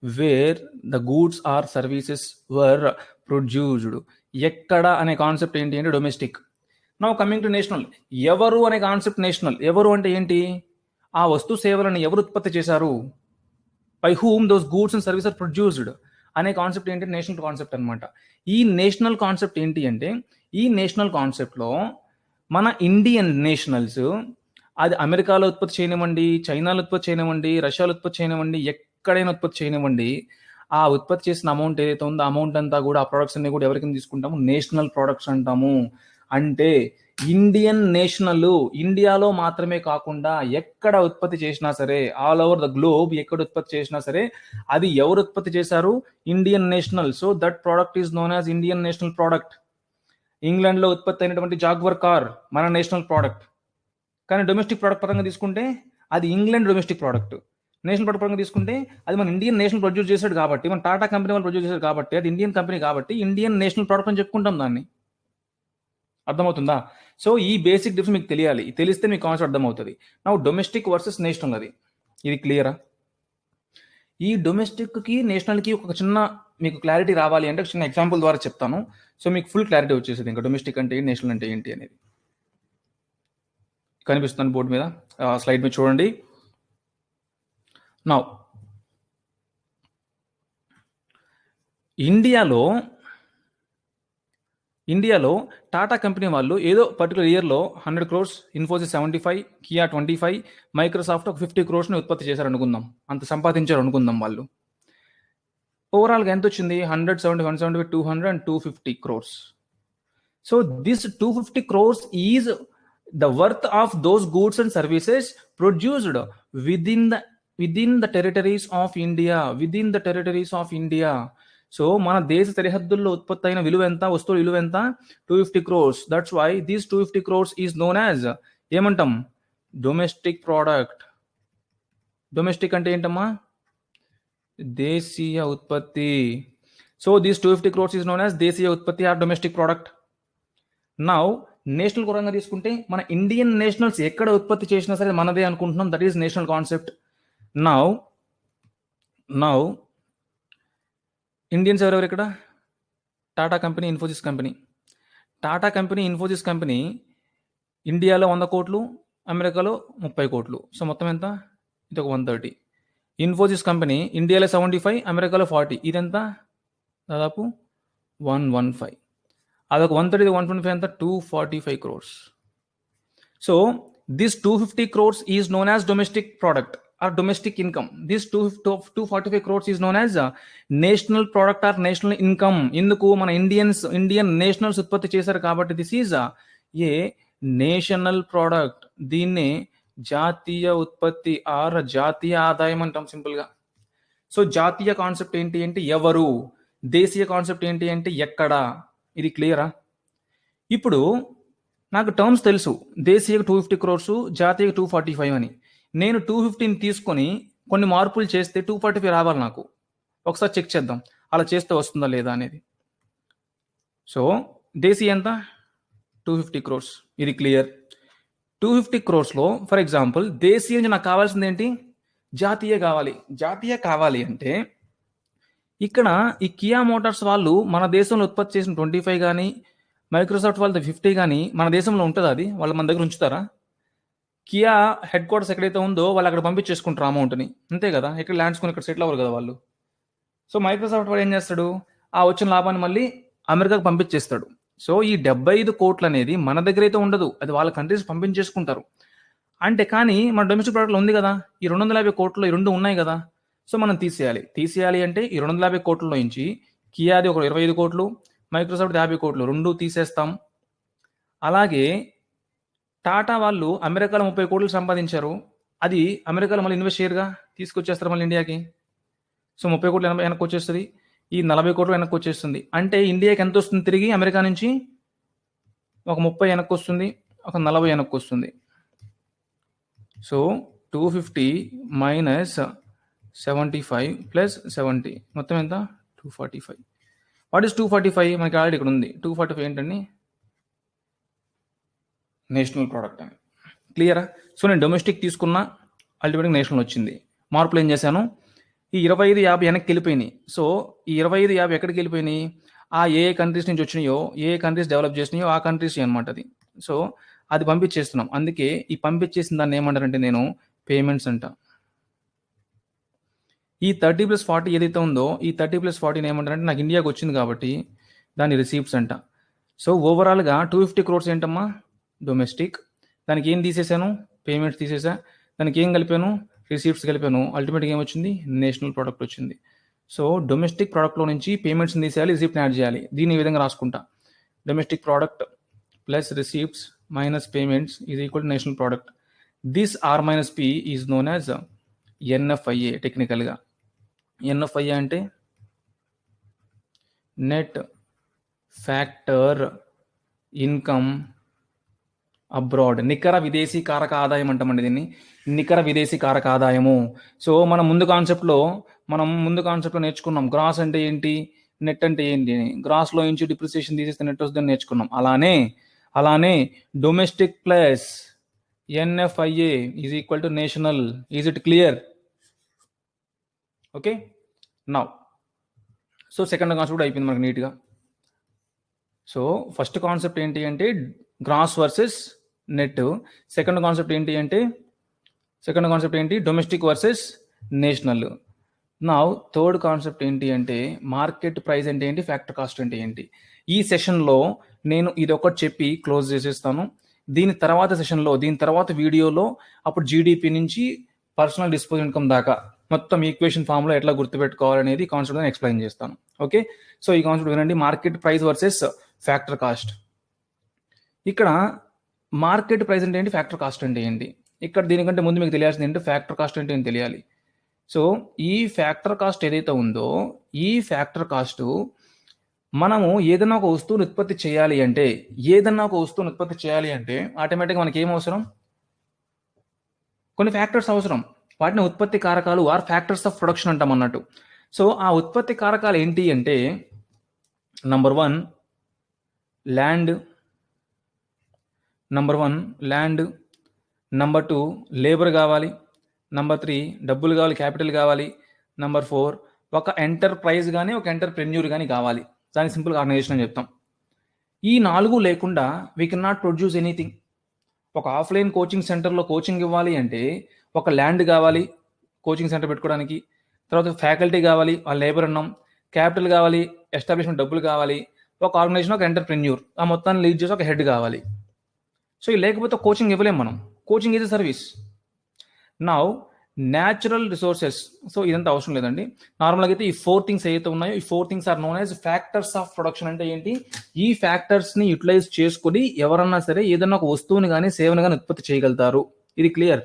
where the goods or services were produced. ఎక్కడ అనే కాన్సెప్ట్ ఏంటి అంటే domestic. Now coming to national. ఎవరు అనే కాన్సెప్ట్ నేషనల్. ఎవరు అంటే ఏంటి? ఆ వస్తు సేవలను ఎవరు ఉత్పత్తి చేశారు? By whom those goods and services are produced అనే కాన్సెప్ట్ ఏంటి? నేషనల్ కాన్సెప్ట్ అనమాట. ఈ నేషనల్ కాన్సెప్ట్ ఏంటి అంటే, ఈ నేషనల్ కాన్సెప్ట్లో మన ఇండియన్ నేషనల్స్ అది అమెరికాలో ఉత్పత్తి చేయనివ్వండి, చైనాలో ఉత్పత్తి చేయనివ్వండి, రష్యాలో ఉత్పత్తి చేయనివ్వండి, ఎక్కడైనా ఉత్పత్తి చేయనివ్వండి, ఆ ఉత్పత్తి చేసిన అమౌంట్ ఏదైతే ఉందో అమౌంట్ అంతా కూడా, ఆ ప్రొడక్ట్స్ అన్ని కూడా ఎవరికి తీసుకుంటాము? నేషనల్ ప్రొడక్ట్స్ అంటాము. అంటే ఇండియన్ నేషనల్ ఇండియాలో మాత్రమే కాకుండా ఎక్కడ ఉత్పత్తి చేసినా సరే, ఆల్ ఓవర్ ద గ్లోబ్ ఎక్కడ ఉత్పత్తి చేసినా సరే అది ఎవరు ఉత్పత్తి చేశారు? Indian national. So that product is known as Indian national product. ఇంగ్లాండ్లో ఉత్పత్తి అయినటువంటి జాగ్వర్ కార్ మన నేషనల్ ప్రోడక్ట్. కానీ డొమెస్టిక్ ప్రోడక్ట్ పరంగా తీసుకుంటే అది England domestic product. National product పరంగా తీసుకుంటే అది మన ఇండియన్ నేషనల్ ప్రొడ్యూస్ చేశాడు కాబట్టి, మన టాటా కంపెనీ వాళ్ళు ప్రొడ్యూస్ చేశారు కాబట్టి, అది ఇండియన్ కంపెనీ కాబట్టి ఇండియన్ నేషనల్ ప్రోడక్ట్ అని చెప్పుకుంటాం దాన్ని. అర్థమవుతుందా? సో ఈ బేసిక్ డిఫరెన్స్ మీకు తెలియాలి. తెలిస్తే మీకు కాన్సెప్ట్ అర్థమవుతుంది. నా డొమెస్టిక్ వర్సెస్ నేషనల్, అది ఇది క్లియరా? ఈ డొమెస్టిక్కి నేషనల్కి ఒక చిన్న మీకు క్లారిటీ రావాలి అంటే చిన్న ఎగ్జాంపుల్ ద్వారా చెప్తాను. సో మీకు ఫుల్ క్లారిటీ వచ్చేసింది ఇంకా డొమెస్టిక్ అంటే ఏంటి, నేషనల్ అంటే ఏంటి అనేది. కనిపిస్తుంది బోర్డు మీద, స్లైడ్ మీద చూడండి. నౌ ఇండియాలో టాటా కంపెనీ వాళ్ళు ఏదో పర్టికులర్ ఇయర్లో 100 crores, ఇన్ఫోసిస్ 75, కియా 25, మైక్రోసాఫ్ట్ ఒక 50 crores ఉత్పత్తి చేశారు అనుకుందాం, అంత సంపాదించారు అనుకుందాం వాళ్ళు. ఓవరాల్గా ఎంత వచ్చింది? 170, 170, 200 and 250 crores. So this 250 crores is the worth of those goods and services produced within the territories of India. So మన దేశ సరిహద్దుల్లో ఉత్పత్తి అయిన విలువ ఎంత? వస్తువుల విలువ ఎంత? 250 crores. That's why these 250 crores is known as ఏమంటాం? Domestic product. డొమెస్టిక్ అంటే ఏంటమ్మా? దేశీయ ఉత్పత్తి. So these 250 crores is known as దేశీయ ఉత్పత్తి or domestic product. Now national పరంగా తీసుకుంటే మన ఇండియన్ నేషనల్స్ ఎక్కడ ఉత్పత్తి చేసినా సరే మనదే అనుకుంటున్నాం. That is national concept. Now Indians ఎవరెవరు ఇక్కడ? Tata company, Infosys company. Tata company, Infosys company ఇండియాలో 100 కోట్లు, అమెరికాలో 30 కోట్లు. సో మొత్తం ఎంత? ఇది ఒక 130. ఇన్ఫోసిస్ కంపెనీ ఇండియాలో 75, అమెరికాలో 40. ఇదెంత? దాదాపు 115. అదొక 130, 125 ఎంత? 245 crores. So this 250 crores is known as domestic product or domestic income. This 245 crores is known as national product or national income. ఇందుకు మన ఇండియన్ నేషనల్స్ ఉత్పత్తి చేశారు కాబట్టి this is a national product. దీన్నే జాతీయ ఉత్పత్తి ఆర్ జాతీయ ఆదాయం అంటాం సింపుల్ గా. సో జాతీయ కాన్సెప్ట్ ఏంటి అంటే ఎవరు, దేశీయ కాన్సెప్ట్ ఏంటి అంటే ఎక్కడ. ఇది క్లియరా? ఇప్పుడు నాకు టర్మ్స్ తెలుసు, దేశీయకు 250 crores, జాతీయకు 245 అని. నేను 250 తీసుకొని కొన్ని మార్పులు చేస్తే 245 రావాలి నాకు. ఒకసారి చెక్ చేద్దాం అలా చేస్తే వస్తుందా లేదా అనేది. సో దేశీయ ఎంత? 250 crores. ఇది క్లియర్. 250 crores ఫర్ ఎగ్జాంపుల్ దేశీయ నుంచి నాకు కావాల్సింది ఏంటి? జాతీయ కావాలి. జాతీయ కావాలి అంటే ఇక్కడ ఈ కియా మోటార్స్ వాళ్ళు మన దేశంలో ఉత్పత్తి చేసిన 25 కానీ, మైక్రోసాఫ్ట్ వాళ్ళది 50 కానీ మన దేశంలో ఉంటుందా? అది వాళ్ళు మన దగ్గర ఉంచుతారా? కియా హెడ్ క్వార్టర్స్ ఎక్కడైతే ఉందో వాళ్ళు అక్కడ పంపించేసుకుంటారు అమౌంట్ని, అంతే కదా. ఇక్కడ ల్యాండ్స్కొని ఇక్కడ సెటిల్ అవ్వరు కదా వాళ్ళు. సో మైక్రోసాఫ్ట్ వాడు ఏం చేస్తాడు? ఆ వచ్చిన లాభాన్ని మళ్ళీ అమెరికాకు పంపించేస్తాడు. సో ఈ 75 కోట్లు అనేది మన దగ్గర అయితే ఉండదు, అది వాళ్ళ కంట్రీస్ పంపించేసుకుంటారు. అంటే కానీ మన డొమెస్టిక్ ప్రోడక్ట్లో ఉంది కదా, ఈ 250 కోట్లు ఈ రెండు ఉన్నాయి కదా. సో మనం తీసేయాలి అంటే ఈ 250 కోట్లలో నుంచి కియాది ఒక 25 కోట్లు, మైక్రోసాఫ్ట్ 50 కోట్లు రెండు తీసేస్తాం. అలాగే టాటా వాళ్ళు అమెరికాలో 30 కోట్లు సంపాదించారు, అది అమెరికాలో మళ్ళీ ఇన్వెస్ట్ చేయరుగా, తీసుకొచ్చేస్తారు మళ్ళీ ఇండియాకి. సో 30 కోట్లు వెనక్కి వచ్చేస్తుంది, ఈ 40 కోట్లు వెనక్కి వచ్చేస్తుంది. అంటే ఇండియాకి ఎంత వస్తుంది తిరిగి? అమెరికా నుంచి ఒక 30 వెనక్కి వస్తుంది, ఒక 40 వెనక్కి వస్తుంది. సో 250 మైనస్ 75 ప్లస్ 70 మొత్తం ఎంత? 245. What is 245? మనకి ఆల్రెడీ ఇక్కడ ఉంది. 245 ఏంటండి? నేషనల్ ప్రోడక్ట్ అని. క్లియరా? సో నేను డొమెస్టిక్ తీసుకున్నా, అల్టిమేట్గా నేషనల్ వచ్చింది. మార్పులు ఏం చేశాను? ఈ 25, 50 వెనక్కి వెళ్ళిపోయినాయి. సో ఈ 25, 50 ఎక్కడికి వెళ్ళిపోయినాయి? ఆ ఏ కంట్రీస్ నుంచి వచ్చినాయో, ఏ కంట్రీస్ డెవలప్ చేసినాయో ఆ కంట్రీస్ అనమాట అది. సో అది పంపించేస్తున్నాం. అందుకే ఈ పంపించేసిన దాన్ని ఏమంటారంటే నేను పేమెంట్స్ అంట. ఈ 30+40 ఏదైతే ఉందో ఈ 30+40 ఏమంటారంటే నాకు ఇండియాకి వచ్చింది కాబట్టి దాని రిసీప్ట్స్ అంట. సో ఓవరాల్గా 250 crores ఏంటమ్మా? డొమెస్టిక్. దానికి ఏం తీసేసాను? పేమెంట్స్ తీసేసా. దానికి ఏం కలిపాను? రిసీప్ట్స్ కలిపాను. అల్టిమేట్గా ఏమొచ్చింది? నేషనల్ ప్రోడక్ట్ వచ్చింది. సో డొమెస్టిక్ ప్రోడక్ట్లో నుంచి పేమెంట్స్ని తీసేయాలి, రిసీప్ట్ని యాడ్ చేయాలి. దీన్ని ఈ విధంగా రాసుకుంటా. Domestic product plus receipts minus payments is equal to national product. This R minus P is known as NFIA. టెక్నికల్గా ఎన్ఎఫ్ఐఏ అంటే నెట్ ఫ్యాక్టర్ ఇన్కమ్ అబ్రాడ్. నికర విదేశీ కారక ఆదాయం అంటామండి దీన్ని, నికర విదేశీ కారక ఆదాయము. సో మనం ముందు కాన్సెప్ట్లో నేర్చుకున్నాం గ్రాస్ అంటే ఏంటి, నెట్ అంటే ఏంటి. గ్రాస్లో నుంచి డిప్రిసియేషన్ తీసేస్తే నెట్ వస్తుందని నేర్చుకున్నాం. అలానే domestic plus NFIA is equal to national. Is it clear? Okay now. So second concept అయిపోయింది మనకు నీట్గా. సో ఫస్ట్ కాన్సెప్ట్ ఏంటి అంటే gross versus net. Second concept ఏంటి? Domestic versus national. నా థర్డ్ కాన్సెప్ట్ ఏంటి అంటే మార్కెట్ ప్రైస్ అంటే ఏంటి, ఫ్యాక్టర్ కాస్ట్ అంటే ఏంటి. ఈ సెషన్లో నేను ఇది ఒకటి చెప్పి క్లోజ్ చేసేస్తాను. దీని తర్వాత వీడియోలో అప్పుడు జీడిపి నుంచి పర్సనల్ డిస్పోజల్ ఇన్కమ్ దాకా మొత్తం ఈక్వేషన్ ఫామ్లో ఎట్లా గుర్తుపెట్టుకోవాలనేది కాన్సెప్ట్ నేను ఎక్స్ప్లెయిన్ చేస్తాను. ఓకే, సో ఈ కాన్సెప్ట్ వినండి. Market price versus factor cost. ఇక్కడ మార్కెట్ ప్రైస్ అంటే ఏంటి, ఫ్యాక్టర్ కాస్ట్ అంటే ఏంటి. ఇక్కడ దీనికంటే ముందు మీకు తెలియాల్సింది ఏంటి, ఫ్యాక్టర్ కాస్ట్ అంటే ఏంటి తెలియాలి. సో ఈ ఫ్యాక్టర్ కాస్ట్ ఏదైతే ఉందో ఈ ఫ్యాక్టర్ కాస్ట్ మనము ఏదైనా ఒక వస్తువును ఉత్పత్తి చేయాలి అంటే ఆటోమేటిక్గా మనకి ఏం అవసరం, కొన్ని ఫ్యాక్టర్స్ అవసరం. వాటిని ఉత్పత్తి కారకాలు ఆర్ ఫ్యాక్టర్స్ ఆఫ్ ప్రొడక్షన్ అంటాం అన్నట్టు. సో ఆ ఉత్పత్తి కారకాలు ఏంటి అంటే నంబర్ 1 ల్యాండ్, నంబర్ 2 లేబర్ కావాలి, నంబర్ 3 డబ్బులు కావాలి, క్యాపిటల్ కావాలి, నంబర్ 4 ఒక ఎంటర్ప్రైజ్ కానీ ఒక ఎంటర్ప్రెన్యూర్ కానీ కావాలి. దాని సింపుల్ ఆర్గనైజేషన్ అని చెప్తాం. ఈ 4 లేకుండా we can not produce anything. ఒక ఆఫ్లైన్ కోచింగ్ సెంటర్లో కోచింగ్ ఇవ్వాలి అంటే ఒక ల్యాండ్ కావాలి కోచింగ్ సెంటర్ పెట్టుకోవడానికి, తర్వాత ఫ్యాకల్టీ కావాలి, ఆ లేబర్ అన్నాం, క్యాపిటల్ కావాలి, ఎస్టాబ్లిష్మెంట్ డబ్బులు కావాలి, ఒక ఆర్గనైజేషన్ ఒక ఎంటర్ప్రెన్యూర్ ఆ మొత్తాన్ని లీడ్ చేసి ఒక హెడ్ కావాలి. సో ఇది లేకపోతే కోచింగ్ ఇవ్వలేం మనం. Coaching is a service. Now natural resources. So ఇదంతా అవసరం లేదండి. నార్మల్గా అయితే ఈ 4 థింగ్స్ ఏవైతే ఉన్నాయో ఈ 4 things are known as factors of production. అంటే ఏంటి? ఈ ఫ్యాక్టర్స్ ని యూటిలైజ్ చేసుకొని ఎవరన్నా సరే ఏదన్నా ఒక వస్తువుని కానీ సేవను కానీ ఉత్పత్తి చేయగలుగుతారు. ఇది క్లియర్.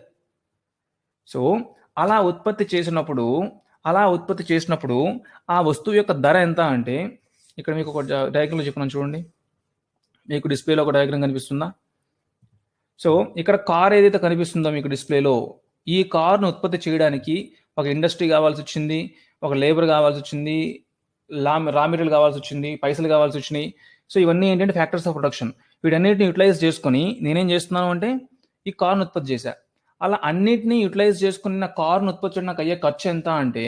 సో అలా ఉత్పత్తి చేసినప్పుడు ఆ వస్తువు యొక్క ధర ఎంత అంటే, ఇక్కడ మీకు ఒక డయాగ్రామ్ చెప్పినాను చూడండి. మీకు డిస్ప్లేలో ఒక డయాగ్రామ్ కనిపిస్తుందా? సో ఇక్కడ కార్ ఏదైతే కనిపిస్తుందో మీకు డిస్ప్లేలో, ఈ కార్ను ఉత్పత్తి చేయడానికి ఒక ఇండస్ట్రీ కావాల్సి వచ్చింది, ఒక లేబర్ కావాల్సి వచ్చింది, రా మెటీరియల్ కావాల్సి వచ్చింది, పైసలు కావాల్సి వచ్చినాయి. సో ఇవన్నీ ఏంటంటే ఫ్యాక్టర్స్ ఆఫ్ ప్రొడక్షన్. వీటన్నిటిని యూటిలైజ్ చేసుకొని నేనేం చేస్తున్నాను అంటే ఈ కార్ను ఉత్పత్తి చేశా. అలా అన్నిటినీ యూటిలైజ్ చేసుకుని నా కార్ను ఉత్పత్తి చేయడం నాకు అయ్యే ఖర్చు ఎంత అంటే,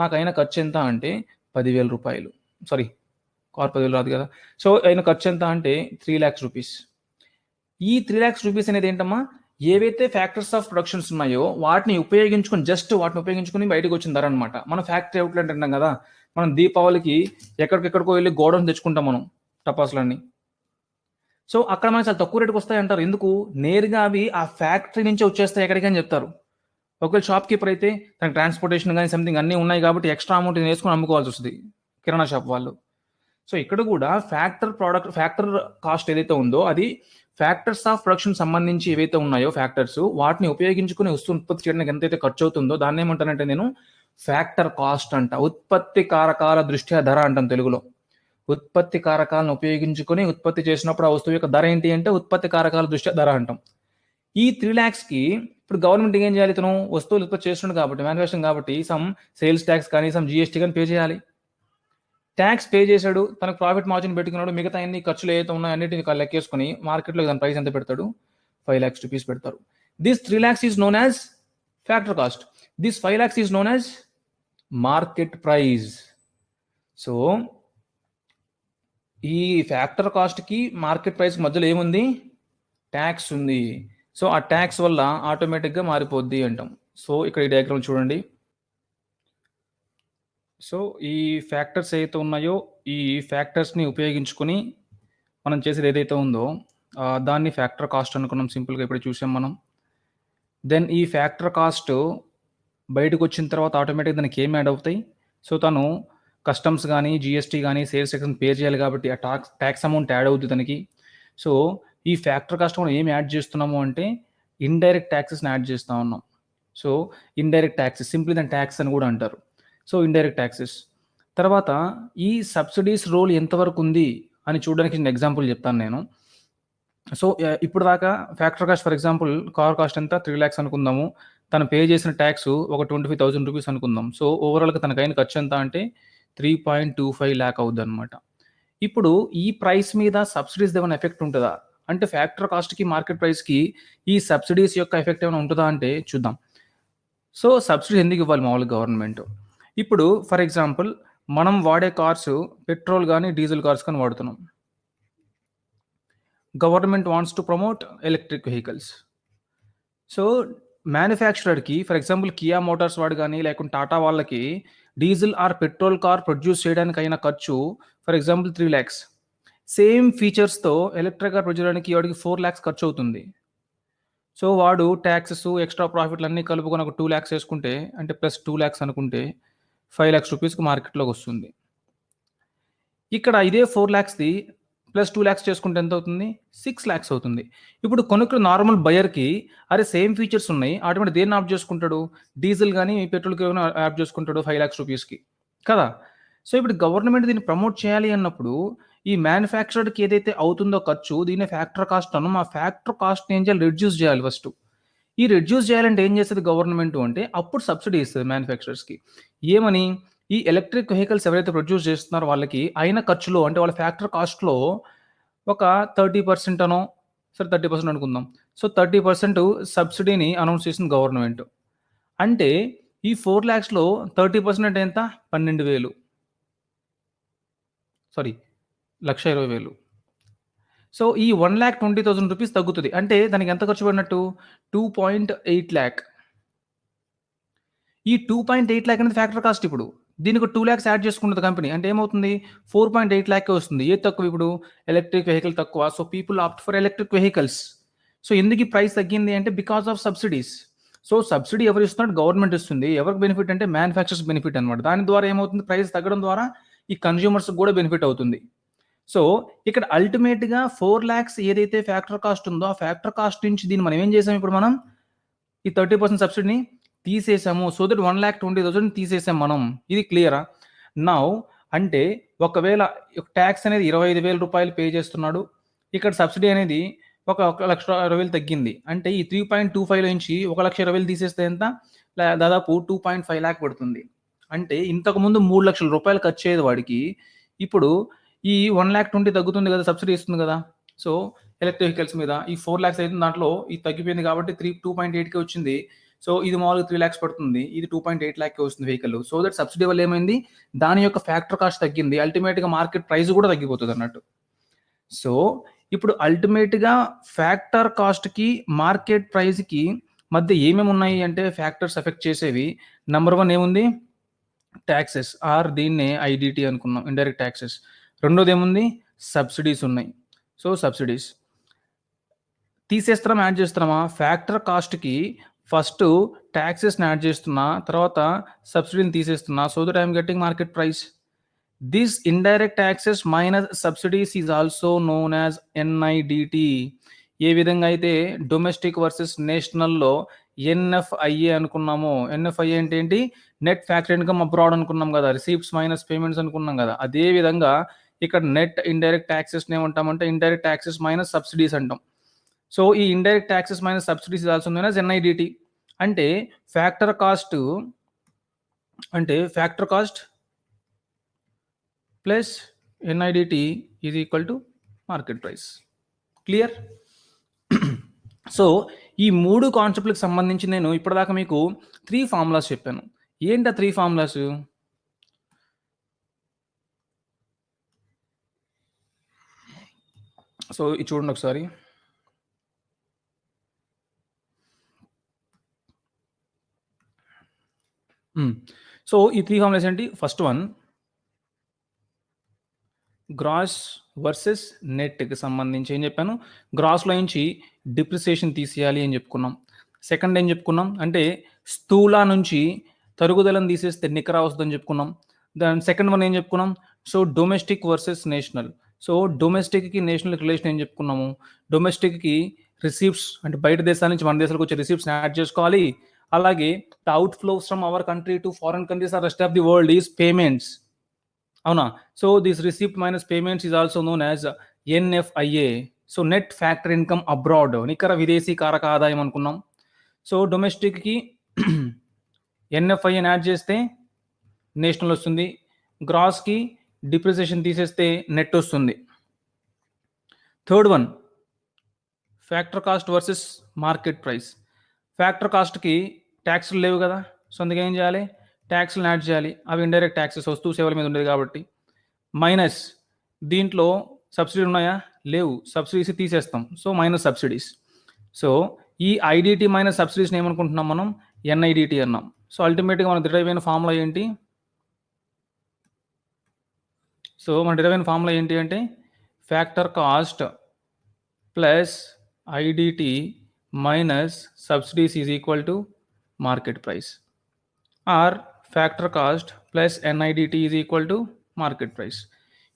నాకు అయిన ఖర్చు ఎంత అంటే 10,000 రూపాయలు. సారీ, కార్ 10,000 రాదు కదా. సో అయిన ఖర్చు ఎంత అంటే 3 lakhs రూపీస్. ఈ 3 lakhs రూపీస్ అనేది ఏంటమ్మా, ఏవైతే ఫ్యాక్టర్స్ ఆఫ్ ప్రొడక్షన్స్ ఉన్నాయో వాటిని ఉపయోగించుకుని బయటకు వచ్చిన ధర అనమాట. మనం ఫ్యాక్టరీ అవుట్లెట్ అంటాం కదా, మనం దీపావళికి ఎక్కడికెక్కడికో వెళ్ళి గోడౌన్ తెచ్చుకుంటాం మనం టపాసులన్నీ. సో అక్కడ మనకి చాలా తక్కువ రేటుకి వస్తాయి అంటారు. ఎందుకు? నేరుగా అవి ఆ ఫ్యాక్టరీ నుంచి వచ్చేస్తాయి ఎక్కడికి అని చెప్తారు. ఒకవేళ షాప్ కీపర్ అయితే తనకి ట్రాన్స్పోర్టేషన్ కానీ సంథింగ్ అన్నీ ఉన్నాయి కాబట్టి ఎక్స్ట్రా అమౌంట్ వేసుకొని అమ్ముకోవాల్సి వస్తుంది కిరాణా షాప్ వాళ్ళు. సో ఇక్కడ కూడా ఫ్యాక్టర్ కాస్ట్ ఏదైతే ఉందో అది ఫ్యాక్టర్స్ ఆఫ్ ప్రొడక్షన్ సంబంధించి ఏవైతే ఉన్నాయో ఫ్యాక్టర్స్, వాటిని ఉపయోగించుకుని వస్తువు ఉత్పత్తి చేయడానికి ఎంతైతే ఖర్చు అవుతుందో దాన్ని ఏమంటానంటే నేను ఫ్యాక్టర్ కాస్ట్ అంట. ఉత్పత్తి కారకాల దృష్ట్యా ధర అంటాం తెలుగులో. ఉత్పత్తి కారకాలను ఉపయోగించుకొని ఉత్పత్తి చేసినప్పుడు ఆ వస్తువు యొక్క ధర ఏంటి అంటే ఉత్పత్తి కారకాల దృష్ట్యా ధర అంటాం. ఈ 3 lakhsకి ఇప్పుడు గవర్నమెంట్ ఏం చేయాలి? ఇతను వస్తువులు ఉత్పత్తి చేస్తున్నాడు కాబట్టి, మ్యానుఫ్యాక్చరింగ్ కాబట్టి సమ్ సేల్స్ ట్యాక్స్ కానీ సమ్ జిఎస్టీ కానీ పే చేయాలి. ట్యాక్స్ పే చేశాడు, తనకు ప్రాఫిట్ మార్జిన్ పెట్టుకున్నాడు, మిగతా అన్ని ఖర్చులు ఏదైతే ఉన్నాయో అన్నిటిని లెక్కేసుకుని మార్కెట్లో దాని ప్రైస్ ఎంత పెడతాడు? 5 lakhs రూపీస్ పెడతారు. This 3 lakhs is known as factor cost. This 5 lakhs is known as market price. So ఈ ఫ్యాక్టర్ కాస్ట్కి మార్కెట్ ప్రైస్ మధ్యలో ఏముంది? ట్యాక్స్ ఉంది. సో ఆ ట్యాక్స్ వల్ల ఆటోమేటిక్గా మారిపోద్ది అంటాం. సో ఇక్కడ ఈ డయాగ్రామ్ చూడండి. సో ఈ ఫ్యాక్టర్స్ ఏదైతే ఉన్నాయో ఈ ఫ్యాక్టర్స్ని ఉపయోగించుకొని మనం చేసేది ఏదైతే ఉందో దాన్ని ఫ్యాక్టర్ కాస్ట్ అనుకున్నాం సింపుల్గా, ఇప్పుడు చూసాం మనం. దెన్ ఈ ఫ్యాక్టర్ కాస్ట్ బయటకు వచ్చిన తర్వాత ఆటోమేటిక్గా దానికి ఏం యాడ్ అవుతాయి? సో తను కస్టమ్స్ కానీ జిఎస్టీ కానీ సేల్స్ ట్యాక్స్ పే చేయాలి కాబట్టి ఆ ట్యాక్స్ అమౌంట్ యాడ్ అవుతుంది తనకి. సో ఈ ఫ్యాక్టర్ కాస్ట్ మనం ఏం యాడ్ చేస్తున్నాము అంటే ఇండైరెక్ట్ ట్యాక్సెస్ని యాడ్ చేస్తూ ఉన్నాం. సో ఇండైరెక్ట్ ట్యాక్సెస్, సింప్లీ దాని ట్యాక్స్ అని కూడా అంటారు. సో ఇండైరెక్ట్ ట్యాక్సెస్ తర్వాత ఈ సబ్సిడీస్ రోల్ ఎంతవరకు ఉంది అని చూడడానికి నేను ఎగ్జాంపుల్ చెప్తాను నేను. సో ఇప్పుడు దాకా factor cost for example car cost ఎంత 3 lakhs అనుకుందాము, తను పే చేసిన ట్యాక్స్ ఒక 25,000 రూపీస్ అనుకుందాం. సో ఓవరాల్గా తనకైన ఖర్చు ఎంత అంటే 3.25 lakh అవుద్ది అనమాట. ఇప్పుడు ఈ ప్రైస్ మీద సబ్సిడీస్ ఏమైనా ఎఫెక్ట్ ఉంటుందా అంటే ఫ్యాక్టర్ కాస్ట్కి మార్కెట్ ప్రైస్కి ఈ సబ్సిడీస్ యొక్క ఎఫెక్ట్ ఏమైనా ఉంటుందా అంటే చూద్దాం. సో సబ్సిడీ ఎందుకు ఇవ్వాలి మామూలుగా గవర్నమెంట్? ఇప్పుడు ఫర్ ఎగ్జాంపుల్ మనం వాడే కార్స్ పెట్రోల్ కానీ డీజిల్ కార్స్ కానీ వాడుతున్నాం. Government wants to promote electric vehicles. So మ్యానుఫ్యాక్చరర్కి ఫర్ ఎగ్జాంపుల్ కియా మోటార్స్ వాడు కానీ లేకుంటే టాటా వాళ్ళకి diesel or petrol car produce చేయడానికి అయిన ఖర్చు ఫర్ ఎగ్జాంపుల్ 3 lakhs. సేమ్ ఫీచర్స్తో ఎలక్ట్రిక్ కార్ ప్రొడ్యూస్ చేయడానికి వాడికి 4 lakhs ఖర్చు అవుతుంది. సో వాడు ట్యాక్సెస్ ఎక్స్ట్రా ప్రాఫిట్లు అన్నీ కలుపుకొని ఒక 2 lakhs వేసుకుంటే అంటే ప్లస్ 2 lakhs అనుకుంటే 5 lakhs రూపీస్కి మార్కెట్లోకి వస్తుంది. ఇక్కడ ఇదే 4 lakhsది ప్లస్ 2 lakhs చేసుకుంటే ఎంత అవుతుంది? 6 lakhs అవుతుంది. ఇప్పుడు కొనుక్కున్న నార్మల్ బయర్కి అరే సేమ్ ఫీచర్స్ ఉన్నాయి, ఆటోమేటిక్ దేన్ని ఆప్ చేసుకుంటాడు? డీజిల్ కానీ పెట్రోల్కి యాప్ చేసుకుంటాడు 5 lakhs రూపీస్కి కదా. సో ఇప్పుడు గవర్నమెంట్ దీన్ని ప్రమోట్ చేయాలి అన్నప్పుడు ఈ మ్యానుఫ్యాక్చర్డ్కి ఏదైతే అవుతుందో ఖర్చు దీన్ని ఫ్యాక్టర్ కాస్ట్ అన్నాం. ఆ ఫ్యాక్టర్ కాస్ట్ని ఏం చేయాలి? రిడ్యూస్ చేయాలి ఫస్ట్. ఈ రిడ్యూస్ చేయాలంటే ఏం చేస్తుంది గవర్నమెంట్ అంటే అప్పుడు సబ్సిడీ ఇస్తుంది మ్యానుఫ్యాక్చరర్స్కి. ఏమని? ఈ ఎలక్ట్రిక్ వెహికల్స్ ఎవరైతే ప్రొడ్యూస్ చేస్తున్నారో వాళ్ళకి అయిన ఖర్చులో అంటే వాళ్ళ ఫ్యాక్టర్ కాస్ట్లో ఒక 30% అనో, సరే 30% అనుకుందాం. సో 30% సబ్సిడీని అనౌన్స్ చేసింది గవర్నమెంట్. అంటే ఈ 4 lakhsలో 30% అంటే ఎంత? 12,000, సారీ 1,20,000. సో ఈ 1,20,000 రూపీస్ తగ్గుతుంది. అంటే దానికి ఎంత ఖర్చు పడినట్టు? 2.8 lakh. ఈ 2.8 lakh అనేది ఫ్యాక్టర్ కాస్ట్. ఇప్పుడు దీనికి 2 lakhs యాడ్ చేసుకుంటుంది కంపెనీ అంటే ఏమవుతుంది? 4.8 lakh వస్తుంది. ఏది తక్కువ ఇప్పుడు? ఎలక్ట్రిక్ వెహికల్ తక్కువ. So people opt for electric vehicles. So ఎందుకు ఈ ప్రైస్ తగ్గింది అంటే because of subsidies. So subsidy ఎవరు ఇస్తున్నారు? గవర్నమెంట్ ఇస్తుంది. ఎవరికి బెనిఫిట్ అంటే మ్యానుఫ్యాక్చరర్స్ బెనిఫిట్ అనమాట. దాని ద్వారా ఏమవుతుంది? ప్రైస్ తగ్గడం ద్వారా ఈ కన్స్యూమర్స్‌కి కూడా బెనిఫిట్ అవుతుంది. సో ఇక్కడ అల్టిమేట్‌గా 4,00,000 ఏదైతే ఫ్యాక్టర్ కాస్ట్ ఉందో, ఆ ఫ్యాక్టర్ కాస్ట్ నుంచి దీన్ని మనం ఏం చేసాం ఇప్పుడు మనం? ఈ 30% సబ్సిడీని తీసేసాము. సో దట్ 1,20,000 తీసేసాం మనం. ఇది క్లియరా? నౌ అంటే ఒకవేళ ట్యాక్స్ అనేది రూ. 25,000 పే చేస్తున్నాడు. ఇక్కడ సబ్సిడీ అనేది ఒక 1,20,000 తగ్గింది. అంటే ఈ 3.25 నుంచి 1,20,000 తీసేస్తే ఎంత? దాదాపు 2.5 లాక్ పడుతుంది. అంటే ఇంతకుముందు రూ. 3,00,000 ఖర్చయ్యేది వాడికి. ఇప్పుడు ఈ 1,20,000 తగ్గుతుంది కదా! సబ్సిడీ ఇస్తుంది కదా! సో ఎలక్ట్రిక్ వెహికల్స్ మీద ఈ 4,00,000 అయితే దాంట్లో ఇది తగ్గిపోయింది కాబట్టి 2.8కే వచ్చింది. సో ఇది మామూలుగా 3,00,000 పడుతుంది. ఇది 2.8 లాక్‌కే వస్తుంది వెహికల్. సో దట్ సబ్సిడీ వల్ల ఏమైంది? దాని యొక్క ఫ్యాక్టర్ కాస్ట్ తగ్గింది. అల్టిమేట్‌గా మార్కెట్ ప్రైస్ కూడా తగ్గిపోతుంది అన్నట్టు. సో ఇప్పుడు అల్టిమేట్‌గా ఫ్యాక్టర్ కాస్ట్‌కి, మార్కెట్ ప్రైస్‌కి మధ్య ఏమేమి ఉన్నాయి అంటే ఫ్యాక్టర్స్ ఎఫెక్ట్ చేసేవి. నంబర్ 1 ఏముంది? టాక్సెస్ ఆర్ దీన్నే ఐడీటీ అనుకున్నాం. Indirect taxes. రెండోది ఏముంది? సబ్సిడీస్ ఉన్నాయి. సో సబ్సిడీస్ తీసేస్తున్నామా? యాడ్ చేస్తున్నామా? ఫ్యాక్టర్ కాస్ట్‌కి ఫస్ట్ టాక్సెస్‌ని యాడ్ చేస్తున్నా. తర్వాత సబ్సిడీని తీసేస్తున్నా. So that I am getting market price. This indirect taxes minus subsidies is also known as NIDT. ఏ విధంగా అయితే డొమెస్టిక్ వర్సెస్ నేషనల్‌లో ఎన్ఎఫ్ఐఏ అనుకున్నామో, ఎన్ఎఫ్ఐఏ అంటే ఏంటి? నెట్ ఫ్యాక్టరీ ఇన్కమ్ అబ్రాడ్ అనుకున్నాం కదా! రిసీప్ట్స్ మైనస్ పేమెంట్స్ అనుకున్నాం కదా! అదే విధంగా ఇక్కడ నెట్ ఇండైరెక్ట్ టాక్సెస్‌ని ఏమంటామంటే ఇండైరెక్ట్ టాక్సెస్ మైనస్ సబ్సిడీస్ అంటాం. సో ఈ indirect taxes minus subsidies also known as NIDT. అంటే factor cost plus NIDT is equal to market price. Clear? So ఈ 3 కాన్సెప్ట్‌లకు సంబంధించి నేను ఇప్పటిదాకా మీకు 3 ఫార్ములాస్ చెప్పాను. ఏంటి ఆ 3 ఫార్ములాస్? సో ఇది చూడండి ఒకసారి. సో ఈ 3 ఫార్ములాస్ ఏంటి? ఫస్ట్ వన్ గ్రాస్ వర్సెస్ నెట్‌కి సంబంధించి ఏం చెప్పాను? గ్రాస్‌లో నుంచి డిప్రిసియేషన్ తీసేయాలి అని చెప్పుకున్నాం. సెకండ్ ఏం చెప్పుకున్నాం? అంటే స్థూల నుంచి తరుగుదలను తీసేస్తే నికర వస్తుందని చెప్పుకున్నాం. దాని సెకండ్ వన్ ఏం చెప్పుకున్నాం? So domestic versus national. So డొమెస్టిక్‌కి నేషనల్‌కి రిలేషన్ ఏం చెప్పుకున్నాము? డొమెస్టిక్‌కి రిసీప్ట్స్ అంటే బయట దేశాల నుంచి మన దేశాలకు వచ్చే రిసీప్ట్స్‌ని యాడ్ చేసుకోవాలి. అలాగే the outflows from our country to foreign countries or rest of the world is payments. అవునా? So this receipt minus payments is also known as NFIA. So net factor income abroad, నికర విదేశీ కారక ఆదాయం అనుకున్నాం. సో డొమెస్టిక్‌కి ఎన్ఎఫ్ఐఏని add చేస్తే నేషనల్ వస్తుంది. గ్రాస్‌కి డిప్రిసియేషన్ తీసేస్తే నెట్ వస్తుంది. Third one factor cost versus market price. Factor కాస్ట్‌కి ట్యాక్స్‌లు లేవు కదా! సో అందుకే ఏం చేయాలి? ట్యాక్స్‌లను యాడ్ చేయాలి. అవి ఇండైరెక్ట్ టాక్సెస్ వస్తువు సేవల మీద ఉండేది కాబట్టి. మైనస్ దీంట్లో సబ్సిడీలు ఉన్నాయా? లేవు. సబ్సిడీస్ తీసేస్తాం. So minus subsidies. సో ఈ ఐడిటి మైనస్ సబ్సిడీస్‌ని ఏమనుకుంటున్నాం మనం? ఎన్ఐడిటి అన్నాం. సో అల్టిమేట్‌గా మన డిరైవ్ అయిన ఫార్ములా ఏంటి? సో మన డిరైవ్ అయిన ఫార్ములా ఏంటి అంటే factor cost plus IDT minus subsidies is equal to market price. Or factor cost plus NIDT is equal to market price.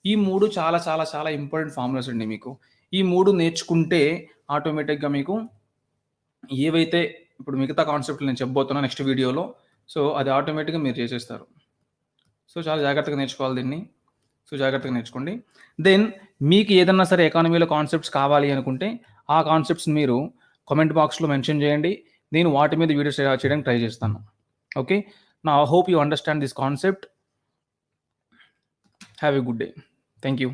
ఈ 3 చాలా చాలా చాలా ఇంపార్టెంట్ ఫార్ములాస్ అండి మీకు. ఈ 3 నేర్చుకుంటే ఆటోమేటిక్‌గా మీకు ఏవైతే ఇప్పుడు మిగతా కాన్సెప్ట్‌లు నేను చెప్పబోతున్నా నెక్స్ట్ వీడియోలో, సో అది ఆటోమేటిక్‌గా మీరు చేసేస్తారు. సో చాలా జాగ్రత్తగా నేర్చుకోవాలి దీన్ని. సో జాగ్రత్తగా నేర్చుకోండి. దెన్ మీకు ఏదన్నా సరే ఎకానమీలో కాన్సెప్ట్స్ కావాలి అనుకుంటే ఆ కాన్సెప్ట్స్‌ని మీరు కామెంట్ బాక్స్‌లో మెన్షన్ చేయండి. నేను వాటి మీద వీడియోస్ చేయడానికి ట్రై చేస్తాను. Okay, now I hope you understand this concept. Have a good day. Thank you.